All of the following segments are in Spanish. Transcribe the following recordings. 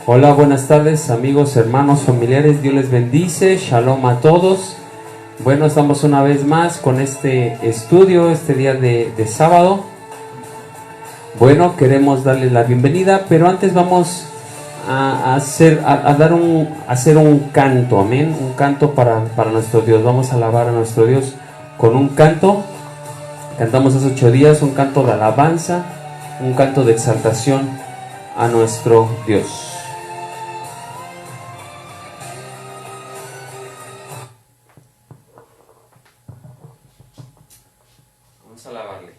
Hola, buenas tardes amigos, hermanos, familiares, Dios les bendice, shalom a todos. Bueno, estamos una vez más con este estudio, este día de sábado. Bueno, queremos darle la bienvenida, pero antes vamos a hacer un canto, amén, un canto para nuestro Dios. Vamos a alabar a nuestro Dios con un canto. Cantamos hace 8 días un canto de alabanza, un canto de exaltación a nuestro Dios. Vamos a alabarle.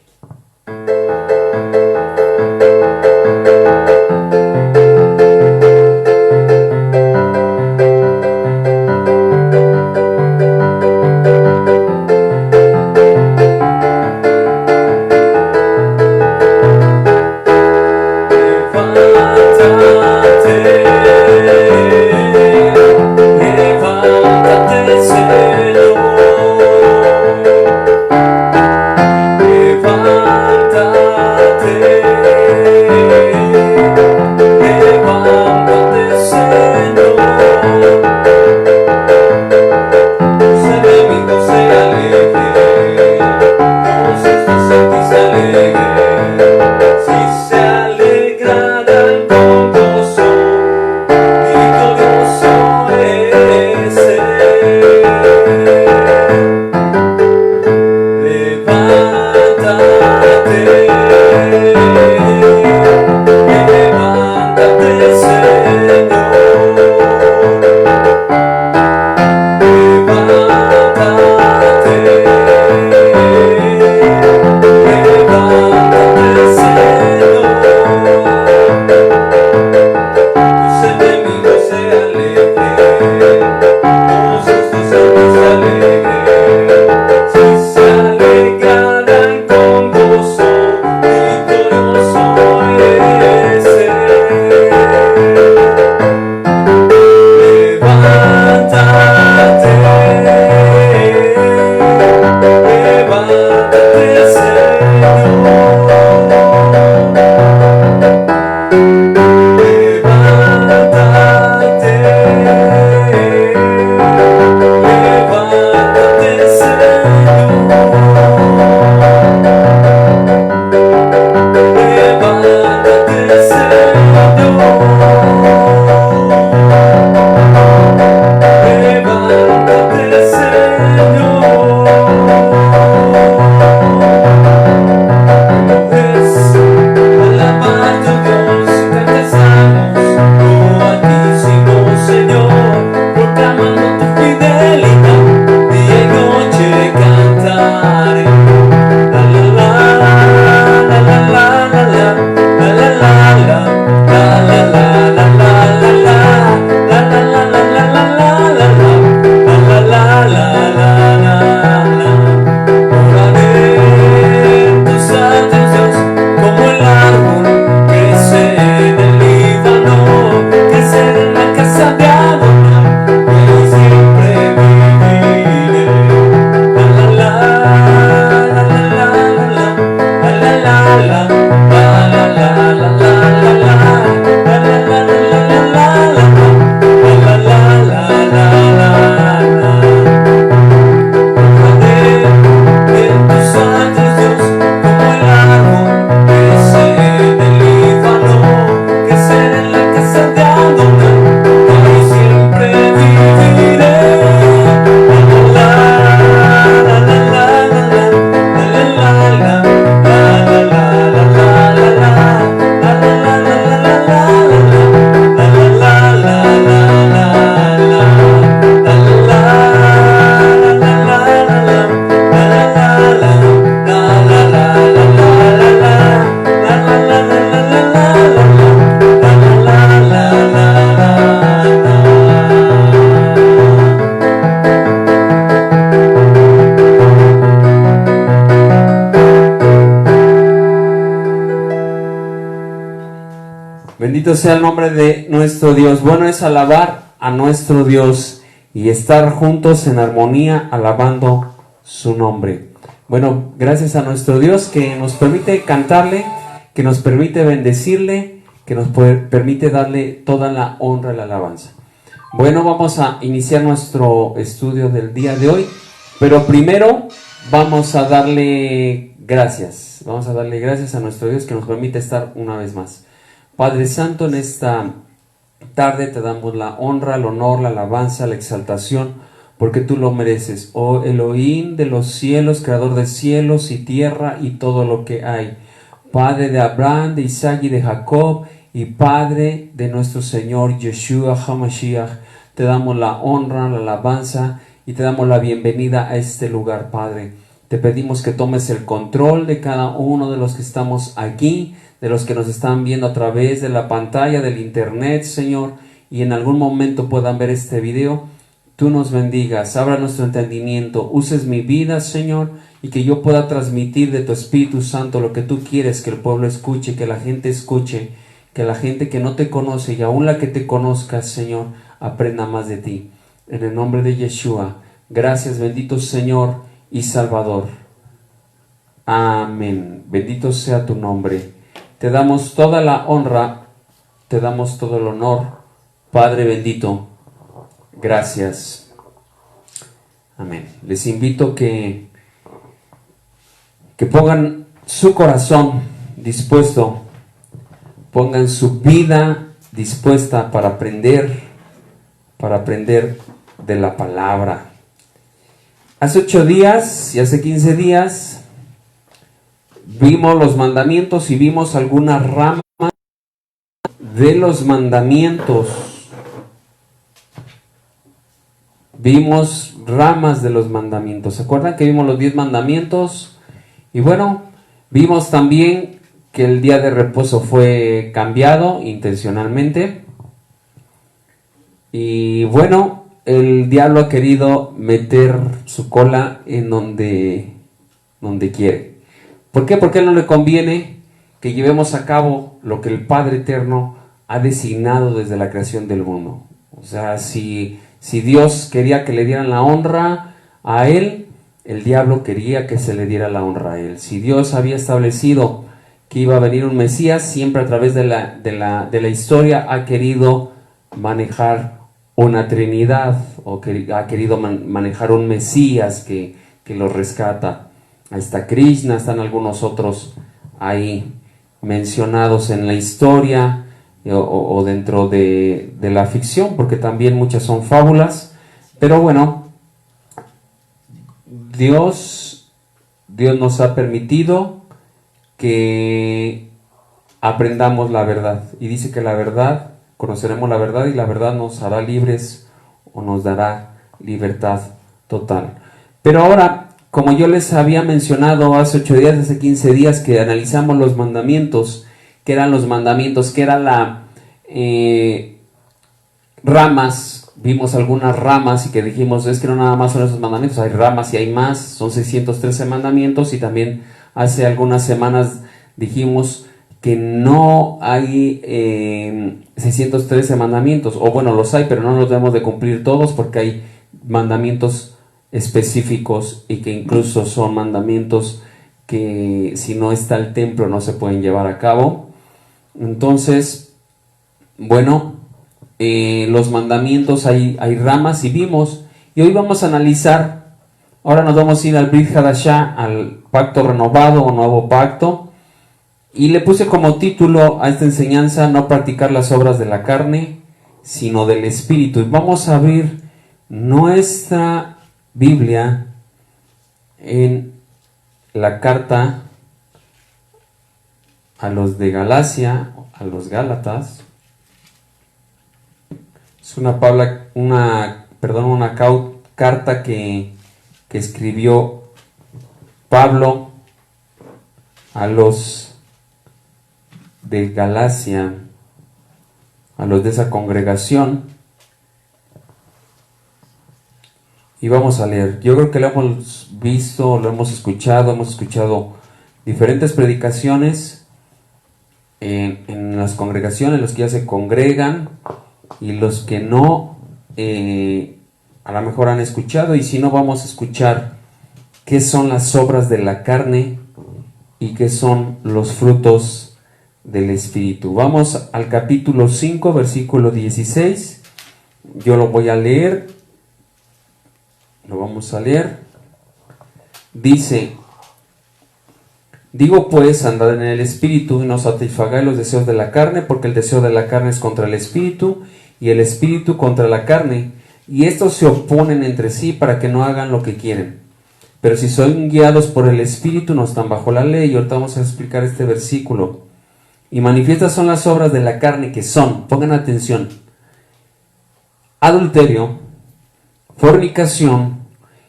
Bendito sea el nombre de nuestro Dios. Bueno es alabar a nuestro Dios y estar juntos en armonía alabando su nombre. Bueno, gracias a nuestro Dios que nos permite cantarle, que nos permite bendecirle, que nos permite darle toda la honra y la alabanza. Bueno, vamos a iniciar nuestro estudio del día de hoy, pero primero vamos a darle gracias. Vamos a darle gracias a nuestro Dios que nos permite estar una vez más. Padre Santo, en esta tarde te damos la honra, el honor, la alabanza, la exaltación, porque tú lo mereces. Oh Elohim de los cielos, creador de cielos y tierra y todo lo que hay. Padre de Abraham, de Isaac y de Jacob, y Padre de nuestro Señor Yeshua HaMashiach, te damos la honra, la alabanza y te damos la bienvenida a este lugar, Padre. Te pedimos que tomes el control de cada uno de los que estamos aquí, de los que nos están viendo a través de la pantalla del internet, Señor, y en algún momento puedan ver este video. Tú nos bendigas, abra nuestro entendimiento, uses mi vida, Señor, y que yo pueda transmitir de tu Espíritu Santo lo que tú quieres que el pueblo escuche, que la gente escuche, que la gente que no te conoce y aún la que te conozca, Señor, aprenda más de ti. En el nombre de Yeshua, gracias, bendito Señor y Salvador. Amén. Bendito sea tu nombre. Te damos toda la honra, te damos todo el honor, Padre bendito. Gracias. Amén. Les invito que pongan su corazón dispuesto, pongan su vida dispuesta para aprender de la palabra. Hace 8 días y hace 15 días vimos los mandamientos y vimos algunas ramas de los mandamientos. Vimos ramas de los mandamientos. ¿Se acuerdan que vimos los 10 mandamientos? Y bueno, vimos también que el día de reposo fue cambiado intencionalmente. Y bueno, el diablo ha querido meter su cola en donde quiere. ¿Por qué? Porque a él no le conviene que llevemos a cabo lo que el Padre Eterno ha designado desde la creación del mundo. O sea, si Dios quería que le dieran la honra a él, el diablo quería que se le diera la honra a él. Si Dios había establecido que iba a venir un Mesías, siempre a través de la historia ha querido manejar una Trinidad, o ha querido manejar un Mesías que lo rescata. Ahí está Krishna, están algunos otros ahí mencionados en la historia o dentro de la ficción, porque también muchas son fábulas. Pero bueno, Dios nos ha permitido que aprendamos la verdad, y dice que la verdad, conoceremos la verdad y la verdad nos hará libres o nos dará libertad total. Pero ahora, como yo les había mencionado hace 8 días, hace 15 días que analizamos los mandamientos, que eran los mandamientos, que eran ramas, vimos algunas ramas y que dijimos, es que no nada más son esos mandamientos, hay ramas y hay más, son 613 mandamientos, y también hace algunas semanas dijimos que no hay 613 mandamientos, o bueno, los hay, pero no los debemos de cumplir todos porque hay mandamientos específicos y que incluso son mandamientos que si no está el templo no se pueden llevar a cabo. Entonces, bueno, los mandamientos hay ramas y vimos, y hoy vamos a analizar, ahora nos vamos a ir al Brit Hadashah, al pacto renovado o nuevo pacto, y le puse como título a esta enseñanza: no practicar las obras de la carne, sino del Espíritu. Y vamos a abrir nuestra Biblia en la carta a los de Galacia, a los Gálatas. Es una carta que escribió Pablo a los de Galacia, a los de esa congregación. Y vamos a leer. Yo creo que lo hemos visto, lo hemos escuchado diferentes predicaciones en las congregaciones, los que ya se congregan y los que no, a lo mejor han escuchado, y si no, vamos a escuchar qué son las obras de la carne y qué son los frutos del Espíritu. Vamos al capítulo 5, versículo 16. Yo lo voy a leer. Lo vamos a leer. Dice: digo pues, andad en el Espíritu y no satisfagáis los deseos de la carne, porque el deseo de la carne es contra el Espíritu y el Espíritu contra la carne, y estos se oponen entre sí para que no hagan lo que quieren. Pero si son guiados por el Espíritu, no están bajo la ley. Y ahorita vamos a explicar este versículo. Y manifiestas son las obras de la carne, que son, pongan atención: adulterio, fornicación,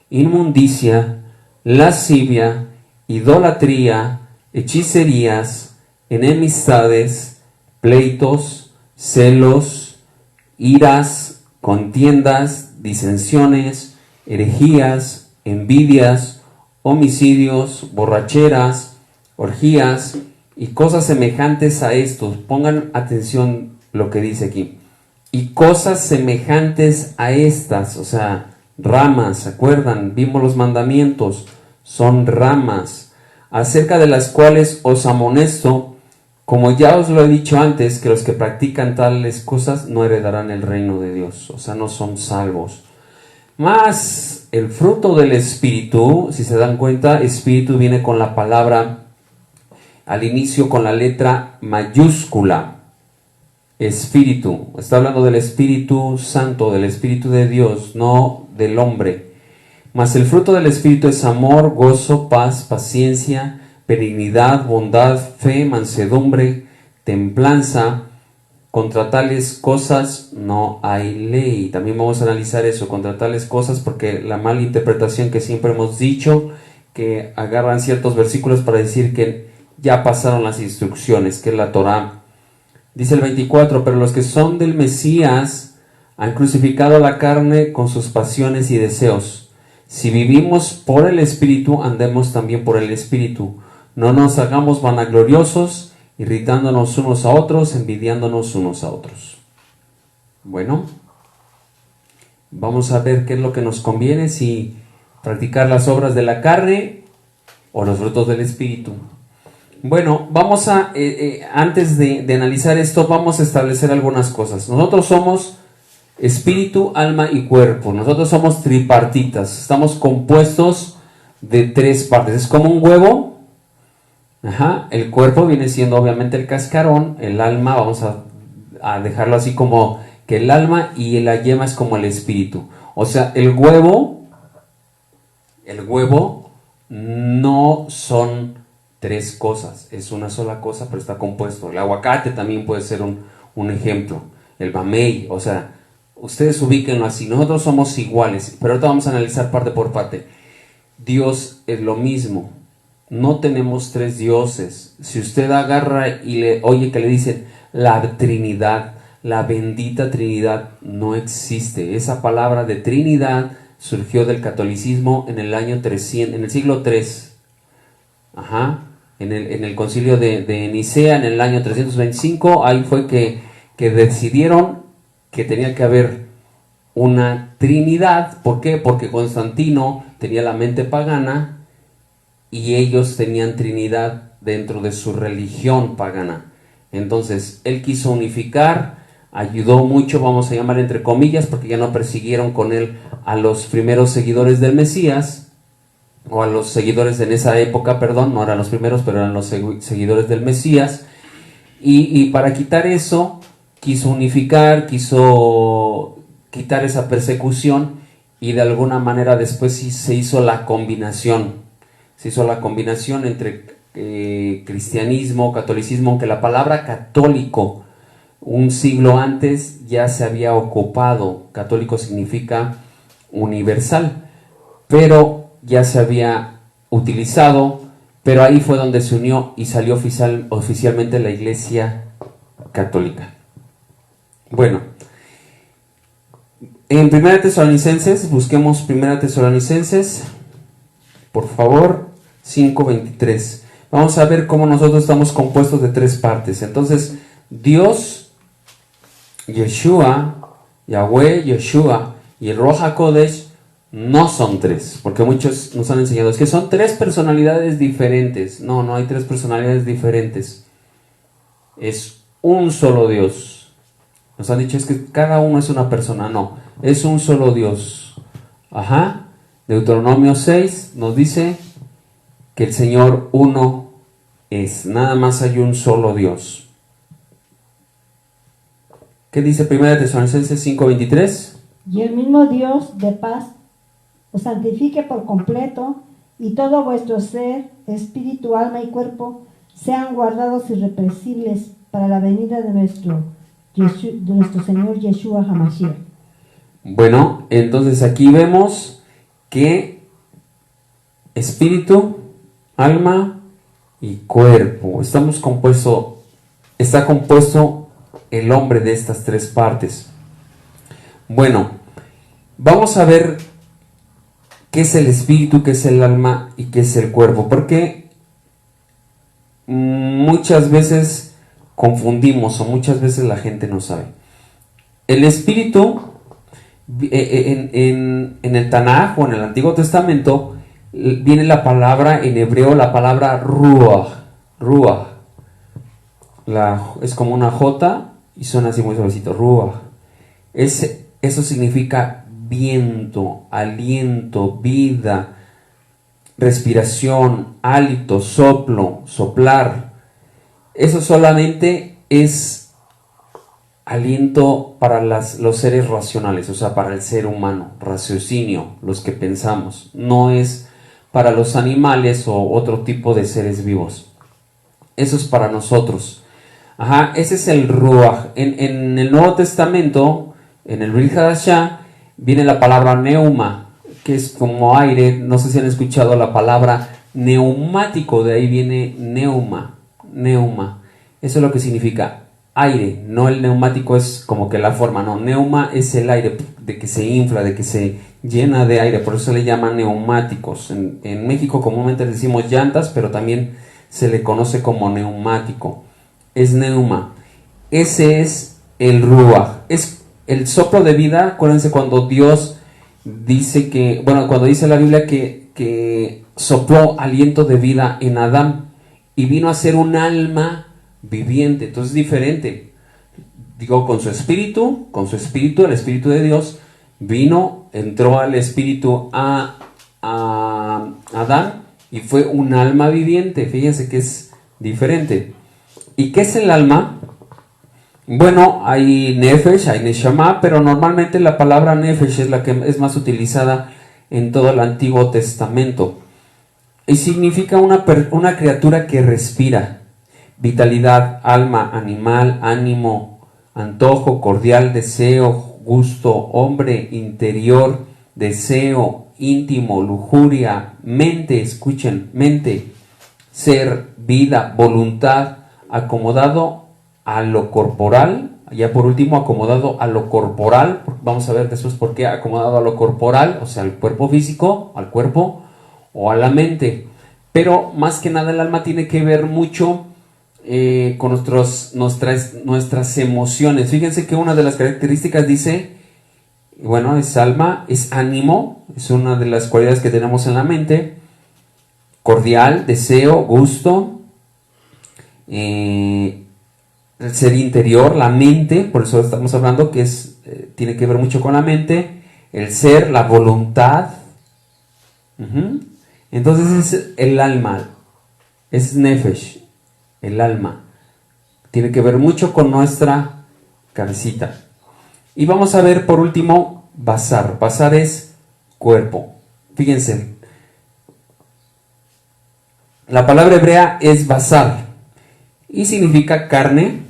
inmundicia, lascivia, idolatría, hechicerías, enemistades, pleitos, celos, iras, contiendas, disensiones, herejías, envidias, homicidios, borracheras, orgías y cosas semejantes a estos. Pongan atención lo que dice aquí. Y cosas semejantes a estas, o sea, ramas, ¿se acuerdan? Vimos los mandamientos, son ramas, acerca de las cuales os amonesto, como ya os lo he dicho antes, que los que practican tales cosas no heredarán el reino de Dios, o sea, no son salvos. Mas el fruto del Espíritu, si se dan cuenta, Espíritu viene con la palabra, al inicio con la letra mayúscula, Espíritu. Está hablando del Espíritu Santo, del Espíritu de Dios, no del hombre. Mas el fruto del Espíritu es amor, gozo, paz, paciencia, benignidad, bondad, fe, mansedumbre, templanza. Contra tales cosas no hay ley. También vamos a analizar eso, contra tales cosas, porque la mala interpretación que siempre hemos dicho, que agarran ciertos versículos para decir que ya pasaron las instrucciones, que es la Torá. Dice el 24: pero los que son del Mesías han crucificado la carne con sus pasiones y deseos. Si vivimos por el Espíritu, andemos también por el Espíritu. No nos hagamos vanagloriosos, irritándonos unos a otros, envidiándonos unos a otros. Bueno, vamos a ver qué es lo que nos conviene, si practicar las obras de la carne o los frutos del Espíritu. Bueno, vamos a, antes de analizar esto, vamos a establecer algunas cosas. Nosotros somos espíritu, alma y cuerpo. Nosotros somos tripartitas. Estamos compuestos de tres partes. Es como un huevo. El cuerpo viene siendo obviamente el cascarón. El alma, vamos a dejarlo así como que el alma, y la yema es como el espíritu. O sea, el huevo no son tres cosas, es una sola cosa, pero está compuesto. El aguacate también puede ser un ejemplo. El mamey, o sea, ustedes ubíquenlo así. Nosotros somos iguales, pero ahorita vamos a analizar parte por parte. Dios es lo mismo. No tenemos tres dioses. Si usted agarra y le oye que le dicen la Trinidad, la bendita Trinidad, no existe. Esa palabra de Trinidad surgió del catolicismo en el año 300, en el siglo III. En el concilio de Nicea, en el año 325, ahí fue que decidieron que tenía que haber una Trinidad. ¿Por qué? Porque Constantino tenía la mente pagana y ellos tenían Trinidad dentro de su religión pagana. Entonces, él quiso unificar, ayudó mucho, vamos a llamar entre comillas, porque ya no persiguieron con él a los primeros seguidores del Mesías, o a los seguidores en esa época, perdón, no eran los primeros, pero eran los seguidores del Mesías, y para quitar eso, quiso unificar, quiso quitar esa persecución, y de alguna manera después sí se hizo la combinación, entre cristianismo, catolicismo, aunque la palabra católico un siglo antes ya se había ocupado. Católico significa universal, pero ya se había utilizado, pero ahí fue donde se unió y salió oficialmente la Iglesia Católica. Bueno, en 1 Tesalonicenses, busquemos 1 Tesalonicenses, por favor, 5:23. Vamos a ver cómo nosotros estamos compuestos de tres partes. Entonces, Dios, Yeshua, Yahweh, Yeshua y el Ruach HaKodesh no son tres, porque muchos nos han enseñado, es que son tres personalidades diferentes. No hay tres personalidades diferentes. es un solo Dios. Nos han dicho es que cada uno es una persona, no, es un solo Dios. Ajá. Deuteronomio 6 nos dice que el Señor uno es, nada más hay un solo Dios. ¿Qué dice 1 Tesalonicenses 5:23? Y el mismo Dios de paz os santifique por completo, y todo vuestro ser, espíritu, alma y cuerpo sean guardados irrepresibles para la venida de nuestro Señor Yeshua HaMashiach. Bueno, entonces aquí vemos que espíritu, alma y cuerpo, está compuesto el hombre de estas tres partes. Bueno, vamos a ver qué es el espíritu, qué es el alma y qué es el cuerpo, porque muchas veces confundimos o muchas veces la gente no sabe. El espíritu en el Tanaj o en el Antiguo Testamento viene la palabra en hebreo, la palabra ruach. Es como una J y suena así muy suavecito, ruach. Eso significa viento, aliento, vida, respiración, hálito, soplo, soplar. Eso solamente es aliento para los seres racionales, o sea, para el ser humano, raciocinio, los que pensamos. No es para los animales o otro tipo de seres vivos. Eso es para nosotros. Ajá, ese es el ruach. En el Nuevo Testamento, en el Brit Hadashah, viene la palabra neuma, que es como aire. No sé si han escuchado la palabra neumático, de ahí viene neuma. Eso es lo que significa aire, no el neumático es como que la forma, no, neuma es el aire, de que se infla, de que se llena de aire, por eso se le llaman neumáticos. En México comúnmente decimos llantas, pero también se le conoce como neumático, es neuma. Ese es el ruach, es el soplo de vida. Acuérdense cuando Dios dice que, bueno, cuando dice la Biblia que sopló aliento de vida en Adán y vino a ser un alma viviente, entonces es diferente. Digo, con su espíritu, el espíritu de Dios vino, entró al espíritu a Adán y fue un alma viviente. Fíjense que es diferente. ¿Y qué es el alma? Bueno, hay nefesh, hay neshama, pero normalmente la palabra nefesh es la que es más utilizada en todo el Antiguo Testamento. Y significa una criatura que respira. Vitalidad, alma, animal, ánimo, antojo, cordial, deseo, gusto, hombre, interior, deseo, íntimo, lujuria, mente, escuchen, mente, ser, vida, voluntad, acomodado a lo corporal. Ya por último, acomodado a lo corporal. Vamos a ver después por qué acomodado a lo corporal, o sea, al cuerpo físico, al cuerpo o a la mente. Pero más que nada el alma tiene que ver mucho con nuestras emociones. Fíjense que una de las características dice, bueno, es alma, es ánimo, es una de las cualidades que tenemos en la mente, cordial, deseo, gusto, el ser interior, la mente, por eso estamos hablando que tiene que ver mucho con la mente, el ser, la voluntad. Entonces es el alma, es nefesh, el alma. Tiene que ver mucho con nuestra cabecita. Y vamos a ver por último basar. Basar es cuerpo. Fíjense, la palabra hebrea es basar y significa carne,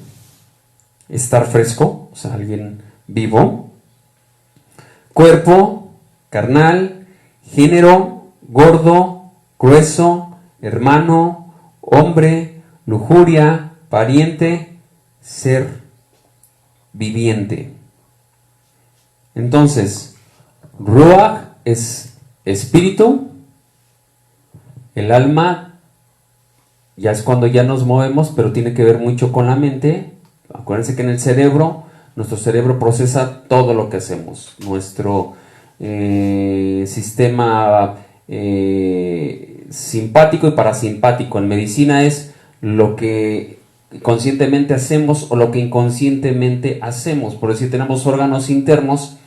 estar fresco, o sea, alguien vivo, cuerpo, carnal, género, gordo, grueso, hermano, hombre, lujuria, pariente, ser viviente. Entonces, ruach es espíritu, el alma ya es cuando ya nos movemos, pero tiene que ver mucho con la mente. Acuérdense que en el cerebro, nuestro cerebro procesa todo lo que hacemos. Nuestro sistema simpático y parasimpático en medicina es lo que conscientemente hacemos o lo que inconscientemente hacemos. Por decir, tenemos órganos internos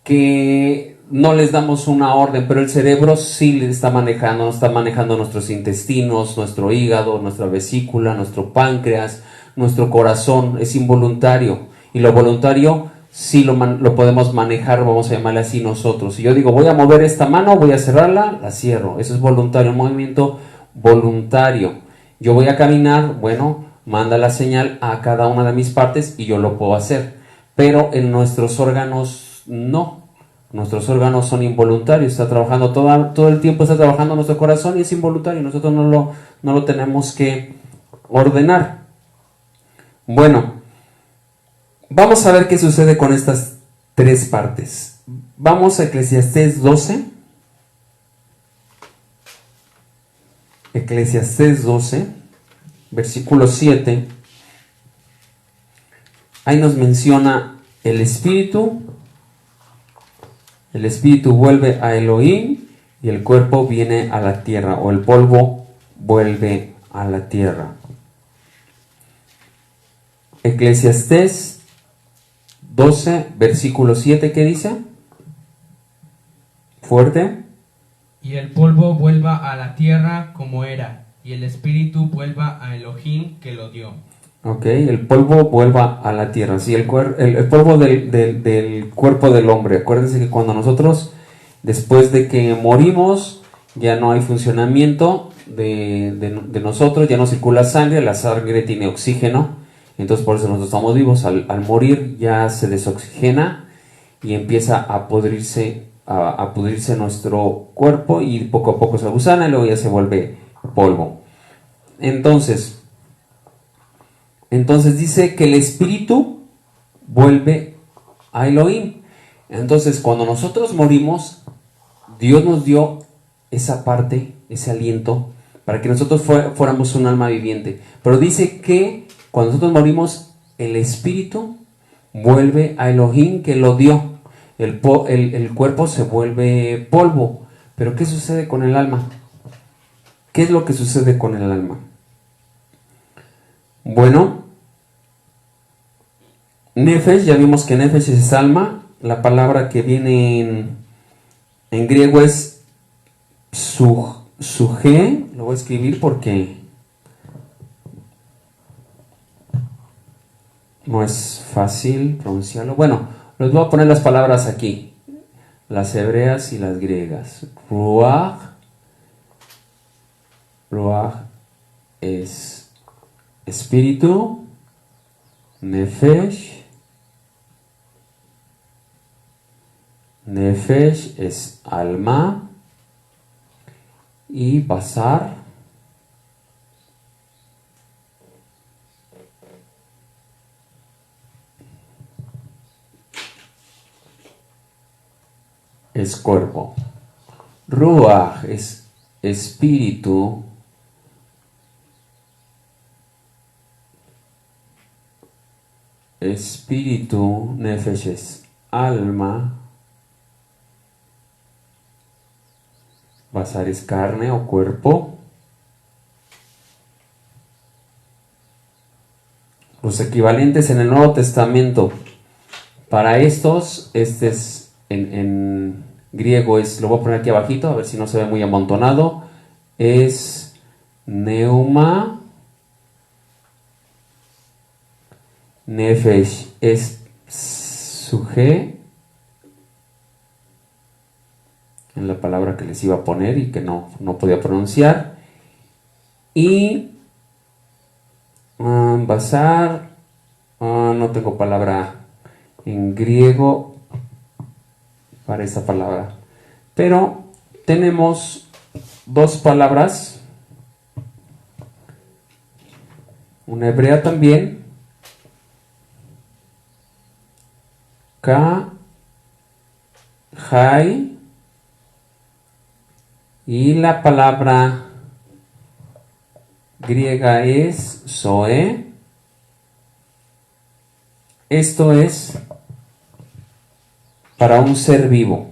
que no les damos una orden, pero el cerebro sí le está manejando nuestros intestinos, nuestro hígado, nuestra vesícula, nuestro páncreas, nuestro corazón. Es involuntario, y lo voluntario sí lo podemos manejar, vamos a llamarle así nosotros. Si yo digo, voy a mover esta mano, voy a cerrarla, la cierro. Eso es voluntario, un movimiento voluntario. Yo voy a caminar, bueno, manda la señal a cada una de mis partes y yo lo puedo hacer. Pero en nuestros órganos no. Nuestros órganos son involuntarios, está trabajando todo el tiempo, está trabajando nuestro corazón y es involuntario. Nosotros no lo tenemos que ordenar. Bueno, vamos a ver qué sucede con estas tres partes. Vamos a Eclesiastés 12. Eclesiastés 12, versículo 7. Ahí nos menciona el espíritu. El espíritu vuelve a Elohim y el cuerpo viene a la tierra, o el polvo vuelve a la tierra. Eclesiastés 12, versículo 7, ¿qué dice? Fuerte. Y el polvo vuelva a la tierra como era, y el espíritu vuelva a Elohim que lo dio. Ok, el polvo vuelva a la tierra. Sí, el polvo del cuerpo del hombre. Acuérdense que cuando nosotros, después de que morimos, ya no hay funcionamiento de nosotros, ya no circula sangre, la sangre tiene oxígeno, entonces por eso nosotros estamos vivos. Al morir ya se desoxigena y empieza a pudrirse nuestro cuerpo, y poco a poco se gusana y luego ya se vuelve polvo. Entonces dice que el espíritu vuelve a Elohim. Entonces cuando nosotros morimos, Dios nos dio esa parte, ese aliento, para que nosotros fuéramos un alma viviente. Pero dice que cuando nosotros morimos, el espíritu vuelve a Elohim que lo dio. El cuerpo se vuelve polvo. Pero ¿qué sucede con el alma? ¿Qué es lo que sucede con el alma? Bueno, Nefesh, ya vimos que Nefesh es alma. La palabra que viene en griego es suje. Lo voy a escribir porque no es fácil pronunciarlo. Bueno, les voy a poner las palabras aquí, las hebreas y las griegas. Ruach es espíritu. Nefesh es alma. Y basar es cuerpo. Ruach es espíritu. Nefesh es alma. Basar es carne o cuerpo. Los equivalentes en el Nuevo Testamento para estos, este es en griego, lo voy a poner aquí abajito, a ver si no se ve muy amontonado, es neuma. Nefesh es suje, en la palabra que les iba a poner y que no podía pronunciar. Y basar, no tengo palabra en griego para esa palabra, pero tenemos dos palabras, una hebrea también, ka, jai, y la palabra griega es zoe. Esto es para un ser vivo.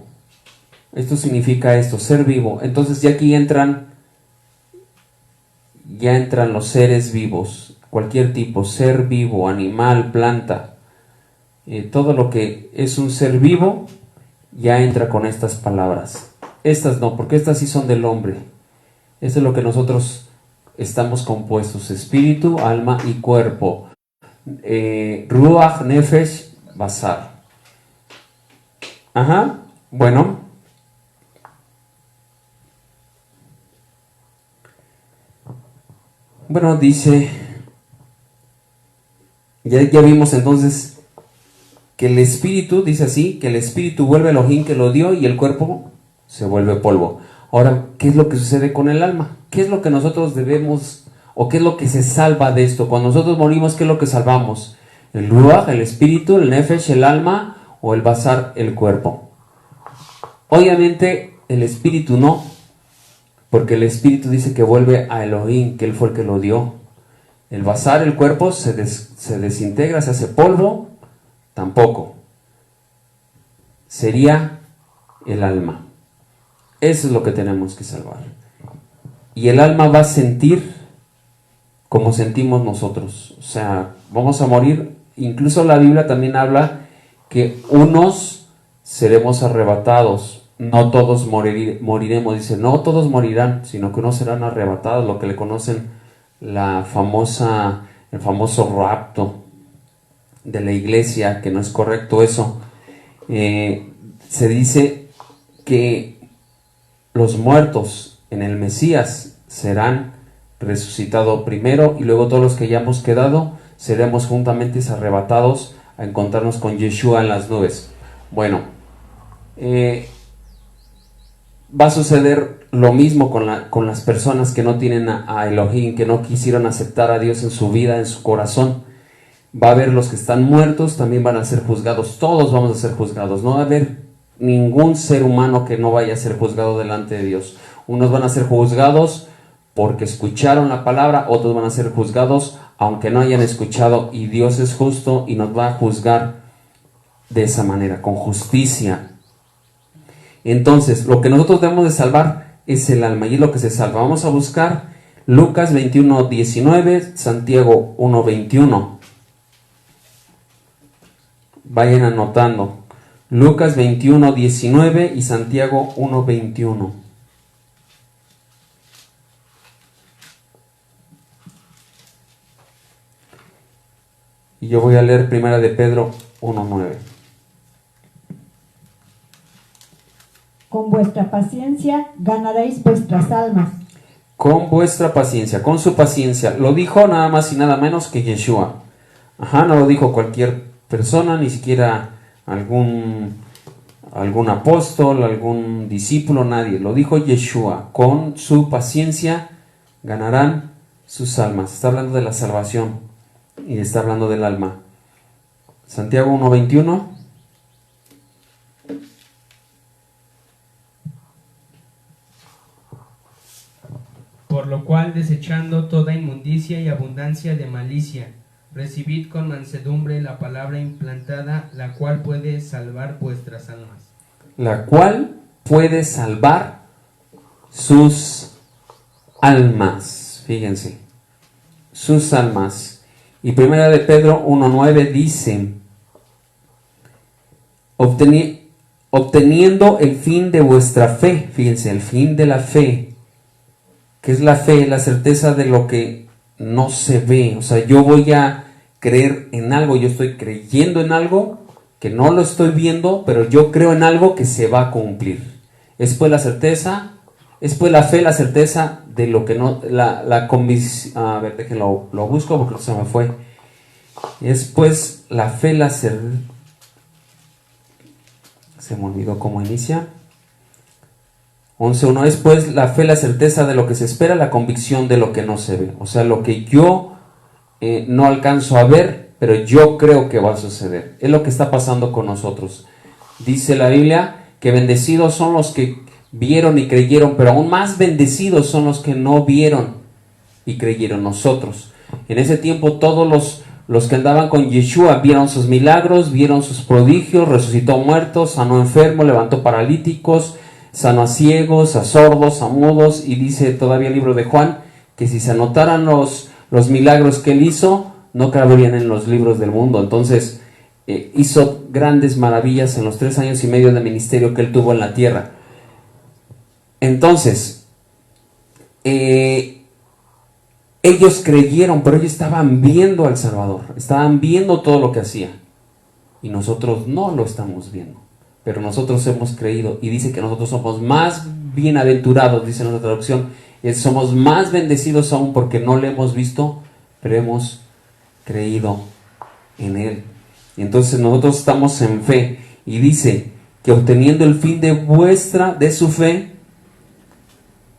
Esto significa esto, ser vivo. Entonces ya aquí entran los seres vivos. cualquier tipo, ser vivo, animal, planta, todo lo que es un ser vivo ya entra con estas palabras. Estas no, porque estas sí son del hombre. Eso es lo que nosotros estamos compuestos: espíritu, alma y cuerpo. Ruach, nefesh, basar. Ajá, bueno. Bueno, dice, ya vimos entonces que el espíritu, dice así, que el espíritu vuelve a Elohim que lo dio y el cuerpo se vuelve polvo. Ahora, ¿qué es lo que sucede con el alma? ¿Qué es lo que nosotros debemos, o qué es lo que se salva de esto? Cuando nosotros morimos, ¿qué es lo que salvamos? ¿El ruach, el espíritu, el nefesh, el alma, o el basar, el cuerpo? Obviamente el espíritu no, porque el espíritu dice que vuelve a Elohim, que él fue el que lo dio. El basar, el cuerpo, se desintegra, se hace polvo, tampoco. Sería el alma. Eso es lo que tenemos que salvar. Y el alma va a sentir como sentimos nosotros. O sea, vamos a morir. Incluso la Biblia también habla que unos seremos arrebatados. No todos moriremos. Dice, no todos morirán, sino que unos serán arrebatados. Lo que le conocen el famoso rapto de la iglesia, que no es correcto eso. Se dice que los muertos en el Mesías serán resucitados primero, y luego todos los que hayamos quedado seremos juntamente arrebatados a encontrarnos con Yeshua en las nubes. Bueno, va a suceder lo mismo con las personas que no tienen a Elohim, que no quisieron aceptar a Dios en su vida, en su corazón. Va a haber los que están muertos, también van a ser juzgados. Todos vamos a ser juzgados. No va a haber ningún ser humano que no vaya a ser juzgado delante de Dios. Unos van a ser juzgados porque escucharon la palabra, otros van a ser juzgados aunque no hayan escuchado, y Dios es justo y nos va a juzgar de esa manera, con justicia. Entonces, lo que nosotros debemos de salvar es el alma, y es lo que se salva. Vamos a buscar Lucas 21:19, Santiago 1:21. Vayan anotando. Lucas 21:19 y Santiago 1:21. Y yo voy a leer primera de Pedro 1:9. Con vuestra paciencia ganaréis vuestras almas. Con vuestra paciencia, con su paciencia. Lo dijo nada más y nada menos que Yeshua. Ajá, no lo dijo cualquier persona, ni siquiera algún apóstol, algún discípulo, nadie. Lo dijo Yeshua. Con su paciencia ganarán sus almas. Está hablando de la salvación y está hablando del alma. Santiago 1:21. Por lo cual, desechando toda inmundicia y abundancia de malicia, recibid con mansedumbre la palabra implantada, la cual puede salvar vuestras almas. La cual puede salvar sus almas. Fíjense, sus almas. Y primera de Pedro 1:9 dice, obteniendo el fin de vuestra fe. Fíjense, el fin de la fe. ¿Qué es la fe? La certeza de lo que no se ve. O sea, yo voy a creer en algo, yo estoy creyendo en algo que no lo estoy viendo, pero yo creo en algo que se va a cumplir. Es pues la certeza, es pues la fe, la certeza de lo que no, la convicción. A ver, déjenlo, lo busco porque se me fue. Es pues la fe, la certeza. Se me olvidó cómo inicia. 11:1 es pues la fe, la certeza de lo que se espera, la convicción de lo que no se ve. O sea, lo que yo no alcanzo a ver, pero yo creo que va a suceder. Es lo que está pasando con nosotros. Dice la Biblia que bendecidos son los que vieron y creyeron, pero aún más bendecidos son los que no vieron y creyeron. Nosotros, en ese tiempo, todos los que andaban con Yeshua vieron sus milagros, vieron sus prodigios, resucitó muertos, sanó enfermos, levantó paralíticos, sanó a ciegos, a sordos, a mudos. Y dice todavía el libro de Juan que si se anotaran los Los milagros que él hizo no cabrían en los libros del mundo. Entonces hizo grandes maravillas en los 3 años y medio de ministerio que él tuvo en la tierra. Entonces ellos creyeron, pero ellos estaban viendo al Salvador, estaban viendo todo lo que hacía, y nosotros no lo estamos viendo, pero nosotros hemos creído, y dice que nosotros somos más bienaventurados, dice nuestra traducción, somos más bendecidos aún porque no le hemos visto, pero hemos creído en él. Y entonces nosotros estamos en fe, y dice que obteniendo el fin de su fe,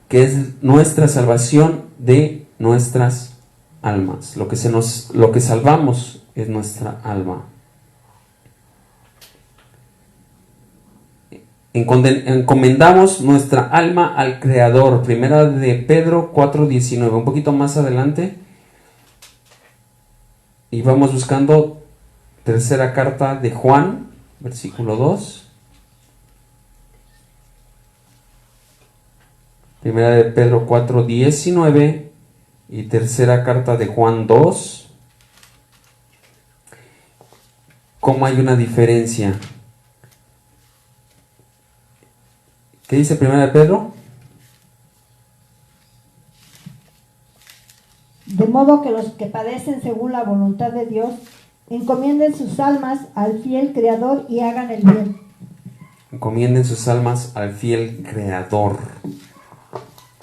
que es nuestra salvación de nuestras almas. Lo que salvamos es nuestra alma. Encomendamos nuestra alma al Creador. Primera de Pedro 4:19. Un poquito más adelante. Y vamos buscando tercera carta de Juan, versículo 2. Primera de Pedro 4:19 y tercera carta de Juan 2. ¿Cómo hay una diferencia? ¿Qué dice Primera de Pedro? De modo que los que padecen según la voluntad de Dios encomienden sus almas al fiel Creador y hagan el bien. Encomienden sus almas al fiel Creador.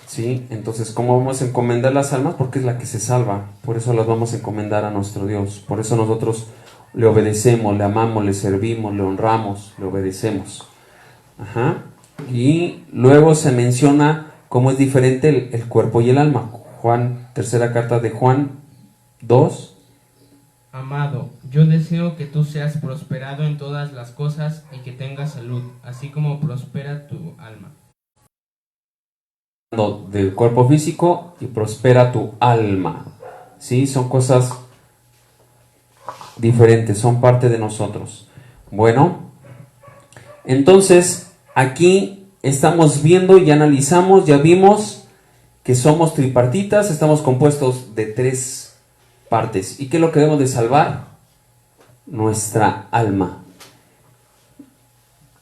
¿Sí? Entonces, ¿cómo vamos a encomendar las almas? Porque es la que se salva. Por eso las vamos a encomendar a nuestro Dios. Por eso nosotros le obedecemos, le amamos, le servimos, le honramos, le obedecemos. Ajá. Y luego se menciona cómo es diferente el cuerpo y el alma. Tercera carta de Juan 2. Amado, yo deseo que tú seas prosperado en todas las cosas y que tengas salud, así como prospera tu alma. Del cuerpo físico y prospera tu alma. ¿Sí? Son cosas diferentes, son parte de nosotros. Bueno, entonces aquí estamos viendo y analizamos, ya vimos que somos tripartitas, estamos compuestos de 3 partes. ¿Y qué es lo que debemos de salvar? Nuestra alma.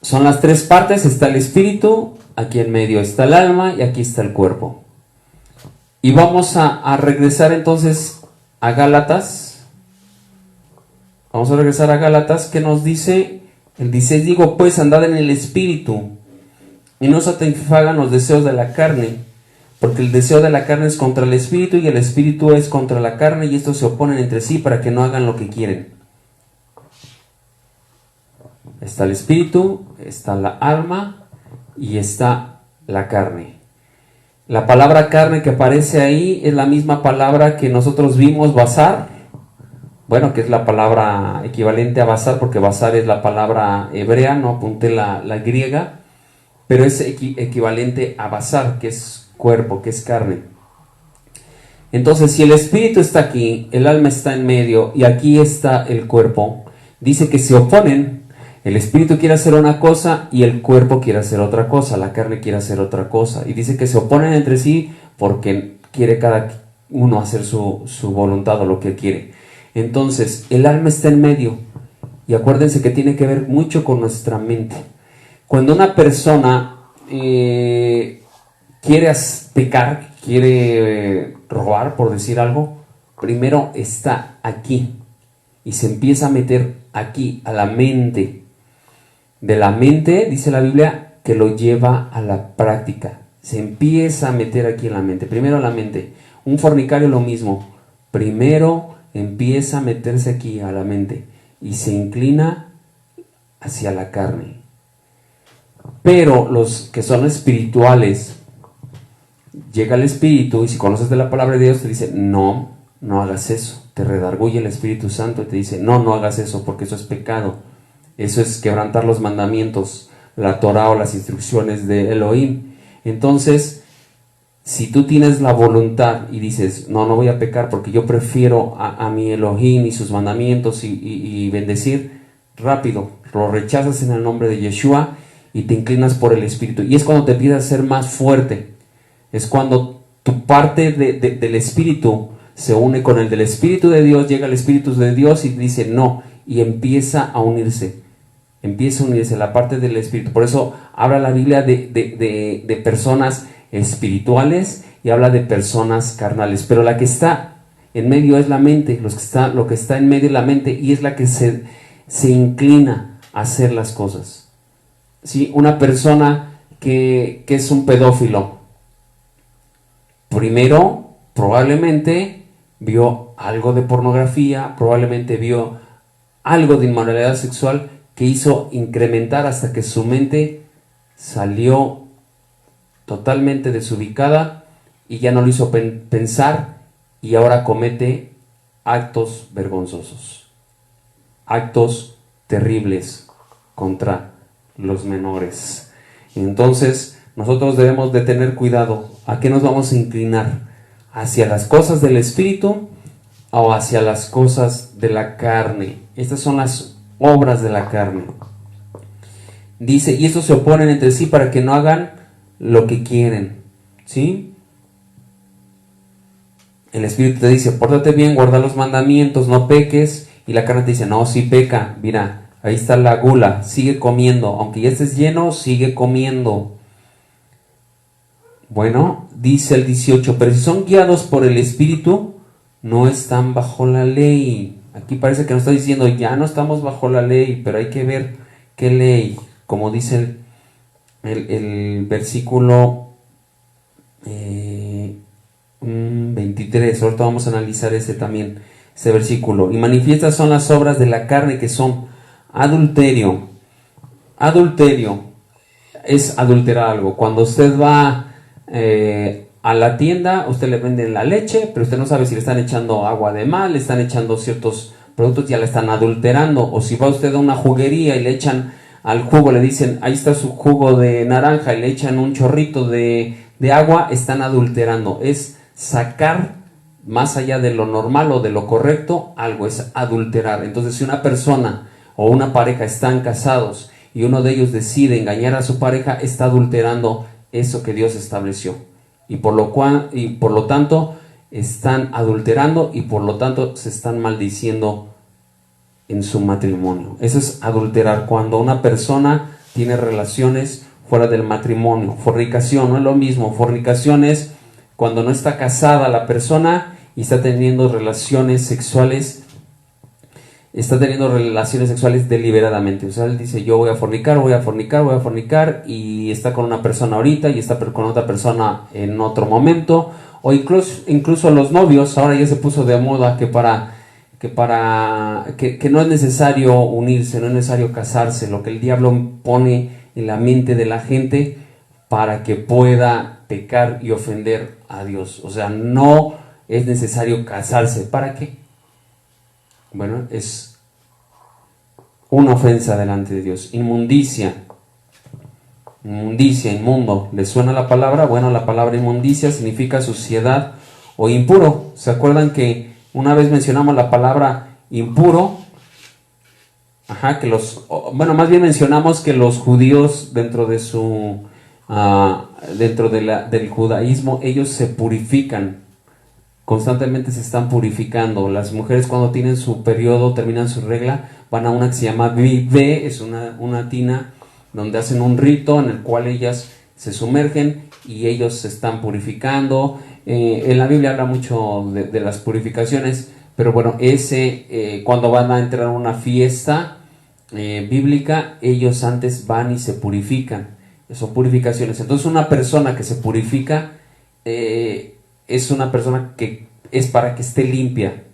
Son las 3 partes, está el espíritu, aquí en medio está el alma y aquí está el cuerpo. Y vamos a regresar entonces a Gálatas. Vamos a regresar a Gálatas, que nos dice el 16, digo pues andad en el espíritu y no satisfagan los deseos de la carne, porque el deseo de la carne es contra el espíritu y el espíritu es contra la carne, y estos se oponen entre sí para que no hagan lo que quieren. Está el espíritu, está la alma y está la carne. La palabra carne que aparece ahí es la misma palabra que nosotros vimos, basar. Bueno, que es la palabra equivalente a basar, porque basar es la palabra hebrea, no apunté la griega, pero es equivalente a basar, que es cuerpo, que es carne. Entonces, si el espíritu está aquí, el alma está en medio y aquí está el cuerpo, dice que se oponen. El espíritu quiere hacer una cosa y el cuerpo quiere hacer otra cosa, la carne quiere hacer otra cosa, y dice que se oponen entre sí porque quiere cada uno hacer su voluntad o lo que quiere. Entonces el alma está en medio, y acuérdense que tiene que ver mucho con nuestra mente. Cuando una persona quiere pecar, quiere robar, por decir algo, primero está aquí y se empieza a meter aquí a la mente. De la mente, dice la Biblia, que lo lleva a la práctica. Se empieza a meter aquí en la mente. Primero la mente. Un fornicario lo mismo. Primero empieza a meterse aquí a la mente y se inclina hacia la carne. Pero los que son espirituales, llega el espíritu y si conoces de la palabra de Dios te dice, no hagas eso. Te redarguye el Espíritu Santo y te dice, no hagas eso porque eso es pecado. Eso es quebrantar los mandamientos, la Torah o las instrucciones de Elohim. Entonces, si tú tienes la voluntad y dices, no voy a pecar porque yo prefiero a mi Elohim y sus mandamientos y bendecir, rápido, lo rechazas en el nombre de Yeshua y te inclinas por el Espíritu. Y es cuando te empiezas a ser más fuerte. Es cuando tu parte del Espíritu se une con el del Espíritu de Dios, llega el Espíritu de Dios y dice no, y empieza a unirse la parte del Espíritu. Por eso habla la Biblia de personas espirituales y habla de personas carnales, pero la que está en medio es la mente, lo que está en medio es la mente, y es la que se inclina a hacer las cosas. ¿Sí? Una persona que es un pedófilo, primero probablemente vio algo de pornografía, probablemente vio algo de inmoralidad sexual que hizo incrementar hasta que su mente salió totalmente desubicada y ya no lo hizo pensar, y ahora comete actos vergonzosos, actos terribles contra los menores. Entonces nosotros debemos de tener cuidado a qué nos vamos a inclinar, hacia las cosas del Espíritu o hacia las cosas de la carne. Estas son las obras de la carne. Dice, y estos se oponen entre sí para que no hagan lo que quieren. ¿Sí? El Espíritu te dice, pórtate bien, guarda los mandamientos, no peques. Y la carne te dice, no, sí peca. Mira, ahí está la gula, sigue comiendo. Aunque ya estés lleno, sigue comiendo. Bueno, dice el 18, pero si son guiados por el Espíritu, no están bajo la ley. Aquí parece que nos está diciendo, ya no estamos bajo la ley, pero hay que ver qué ley. Como dice el versículo 23, ahorita vamos a analizar ese versículo. Y manifiestas son las obras de la carne, que son adulterio. Adulterio es adulterar algo. Cuando usted va a la tienda, usted le venden la leche, pero usted no sabe si le están echando agua de mal, le están echando ciertos productos, ya la están adulterando. O si va usted a una juguería y le echan al jugo, le dicen, ahí está su jugo de naranja, y le echan un chorrito de agua, están adulterando. Es sacar más allá de lo normal o de lo correcto, algo es adulterar. Entonces, si una persona o una pareja están casados y uno de ellos decide engañar a su pareja, está adulterando eso que Dios estableció, y por lo tanto están adulterando, y por lo tanto se están maldiciendo en su matrimonio. Eso es adulterar, cuando una persona tiene relaciones fuera del matrimonio. Fornicación no es lo mismo. Fornicación es cuando no está casada la persona y está teniendo relaciones sexuales deliberadamente. O sea, él dice, yo voy a fornicar, y está con una persona ahorita y está con otra persona en otro momento. O incluso los novios, ahora ya se puso de moda que no es necesario unirse, no es necesario casarse. Lo que el diablo pone en la mente de la gente para que pueda pecar y ofender a Dios. O sea, no es necesario casarse. ¿Para qué? Bueno, es una ofensa delante de Dios. Inmundicia, inmundo. ¿Le suena la palabra? Bueno, la palabra inmundicia significa suciedad o impuro. ¿Se acuerdan que una vez mencionamos la palabra impuro? Más bien mencionamos que los judíos dentro de del judaísmo, ellos se purifican. Constantemente se están purificando. Las mujeres, cuando tienen su periodo, terminan su regla, van a una que se llama Bivé, es una tina donde hacen un rito en el cual ellas se sumergen y ellos se están purificando. En la Biblia habla mucho de las purificaciones, pero bueno, cuando van a entrar a una fiesta bíblica, ellos antes van y se purifican. Son purificaciones. Entonces, una persona que se purifica es una persona que es para que esté limpia.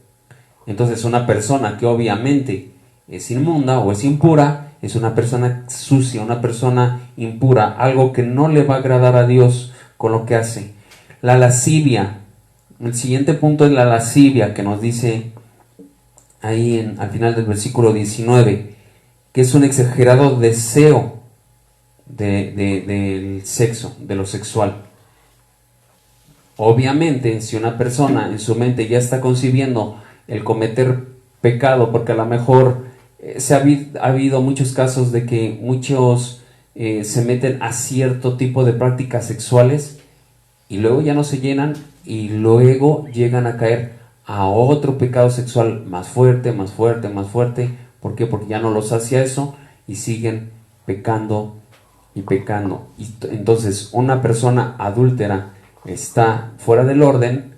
Entonces, una persona que obviamente es inmunda o es impura, es una persona sucia, una persona impura, algo que no le va a agradar a Dios con lo que hace. La lascivia. El siguiente punto es la lascivia, que nos dice ahí al final del versículo 19, que es un exagerado deseo del sexo, de lo sexual. Obviamente, si una persona en su mente ya está concibiendo el cometer pecado, porque a lo mejor ha habido muchos casos de que muchos se meten a cierto tipo de prácticas sexuales y luego ya no se llenan y luego llegan a caer a otro pecado sexual más fuerte, más fuerte, más fuerte. ¿Por qué? Porque ya no los sacia eso y siguen pecando y pecando. Y entonces una persona adúltera está fuera del orden,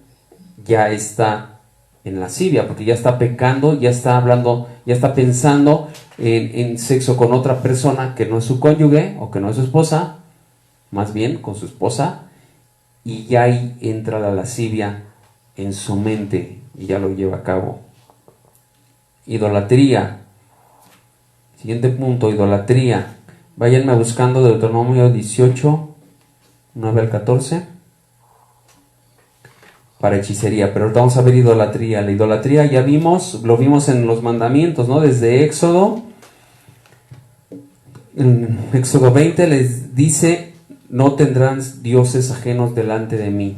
ya está en lascivia, porque ya está pecando, ya está hablando, ya está pensando en sexo con otra persona que no es su cónyuge o que no es su esposa, más bien con su esposa, y ya ahí entra la lascivia en su mente y ya lo lleva a cabo. Idolatría. Siguiente punto, idolatría. Váyanme buscando Deuteronomio 18, 9 al 14. Para hechicería, pero ahorita vamos a ver idolatría. La idolatría ya vimos, lo vimos en los mandamientos, ¿no? Desde Éxodo, en Éxodo 20 les dice: no tendrán dioses ajenos delante de mí,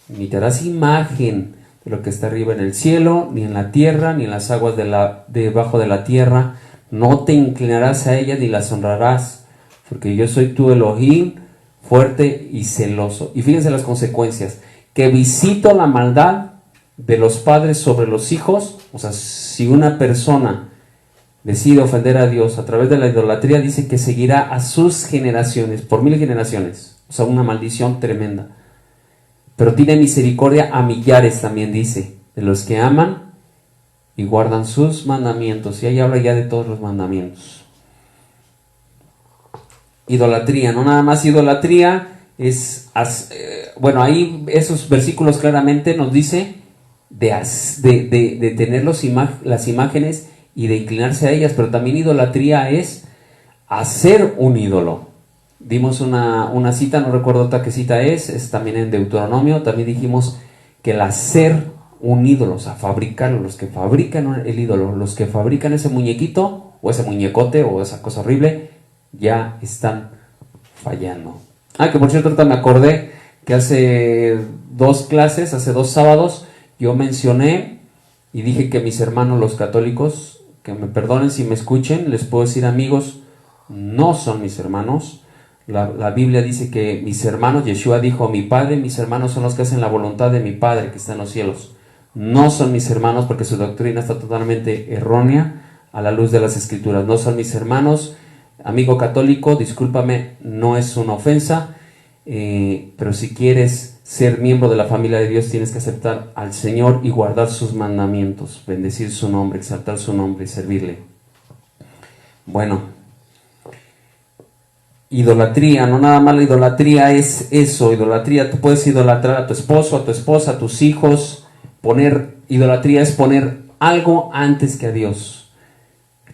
ni te harás imagen de lo que está arriba en el cielo, ni en la tierra, ni en las aguas debajo de la tierra. No te inclinarás a ellas ni las honrarás, porque yo soy tu Elohim, fuerte y celoso. Y fíjense las consecuencias: que visito la maldad de los padres sobre los hijos. O sea, si una persona decide ofender a Dios a través de la idolatría, dice que seguirá a sus generaciones, por 1000 generaciones. O sea, una maldición tremenda. Pero tiene misericordia a millares, también dice, de los que aman y guardan sus mandamientos. Y ahí habla ya de todos los mandamientos. Idolatría, no nada más idolatría es, bueno, ahí esos versículos claramente nos dice de tener las imágenes y de inclinarse a ellas, pero también idolatría es hacer un ídolo. Dimos una cita, no recuerdo otra qué cita es también en Deuteronomio. También dijimos que el hacer un ídolo, o sea, fabricarlo, los que fabrican el ídolo, los que fabrican ese muñequito o ese muñecote o esa cosa horrible, ya están fallando. Que por cierto, ahorita me acordé que hace 2 clases, hace 2 sábados, yo mencioné y dije que mis hermanos los católicos, que me perdonen si me escuchen, les puedo decir, amigos, no son mis hermanos. La Biblia dice que mis hermanos, Yeshua dijo: mi Padre, mis hermanos son los que hacen la voluntad de mi Padre que está en los cielos. No son mis hermanos, porque su doctrina está totalmente errónea a la luz de las Escrituras. No son mis hermanos. Amigo católico, discúlpame, no es una ofensa, pero si quieres ser miembro de la familia de Dios, tienes que aceptar al Señor y guardar sus mandamientos, bendecir su nombre, exaltar su nombre y servirle. Bueno, idolatría, no nada más la idolatría es eso. Idolatría, tú puedes idolatrar a tu esposo, a tu esposa, a tus hijos. Idolatría es poner algo antes que a Dios.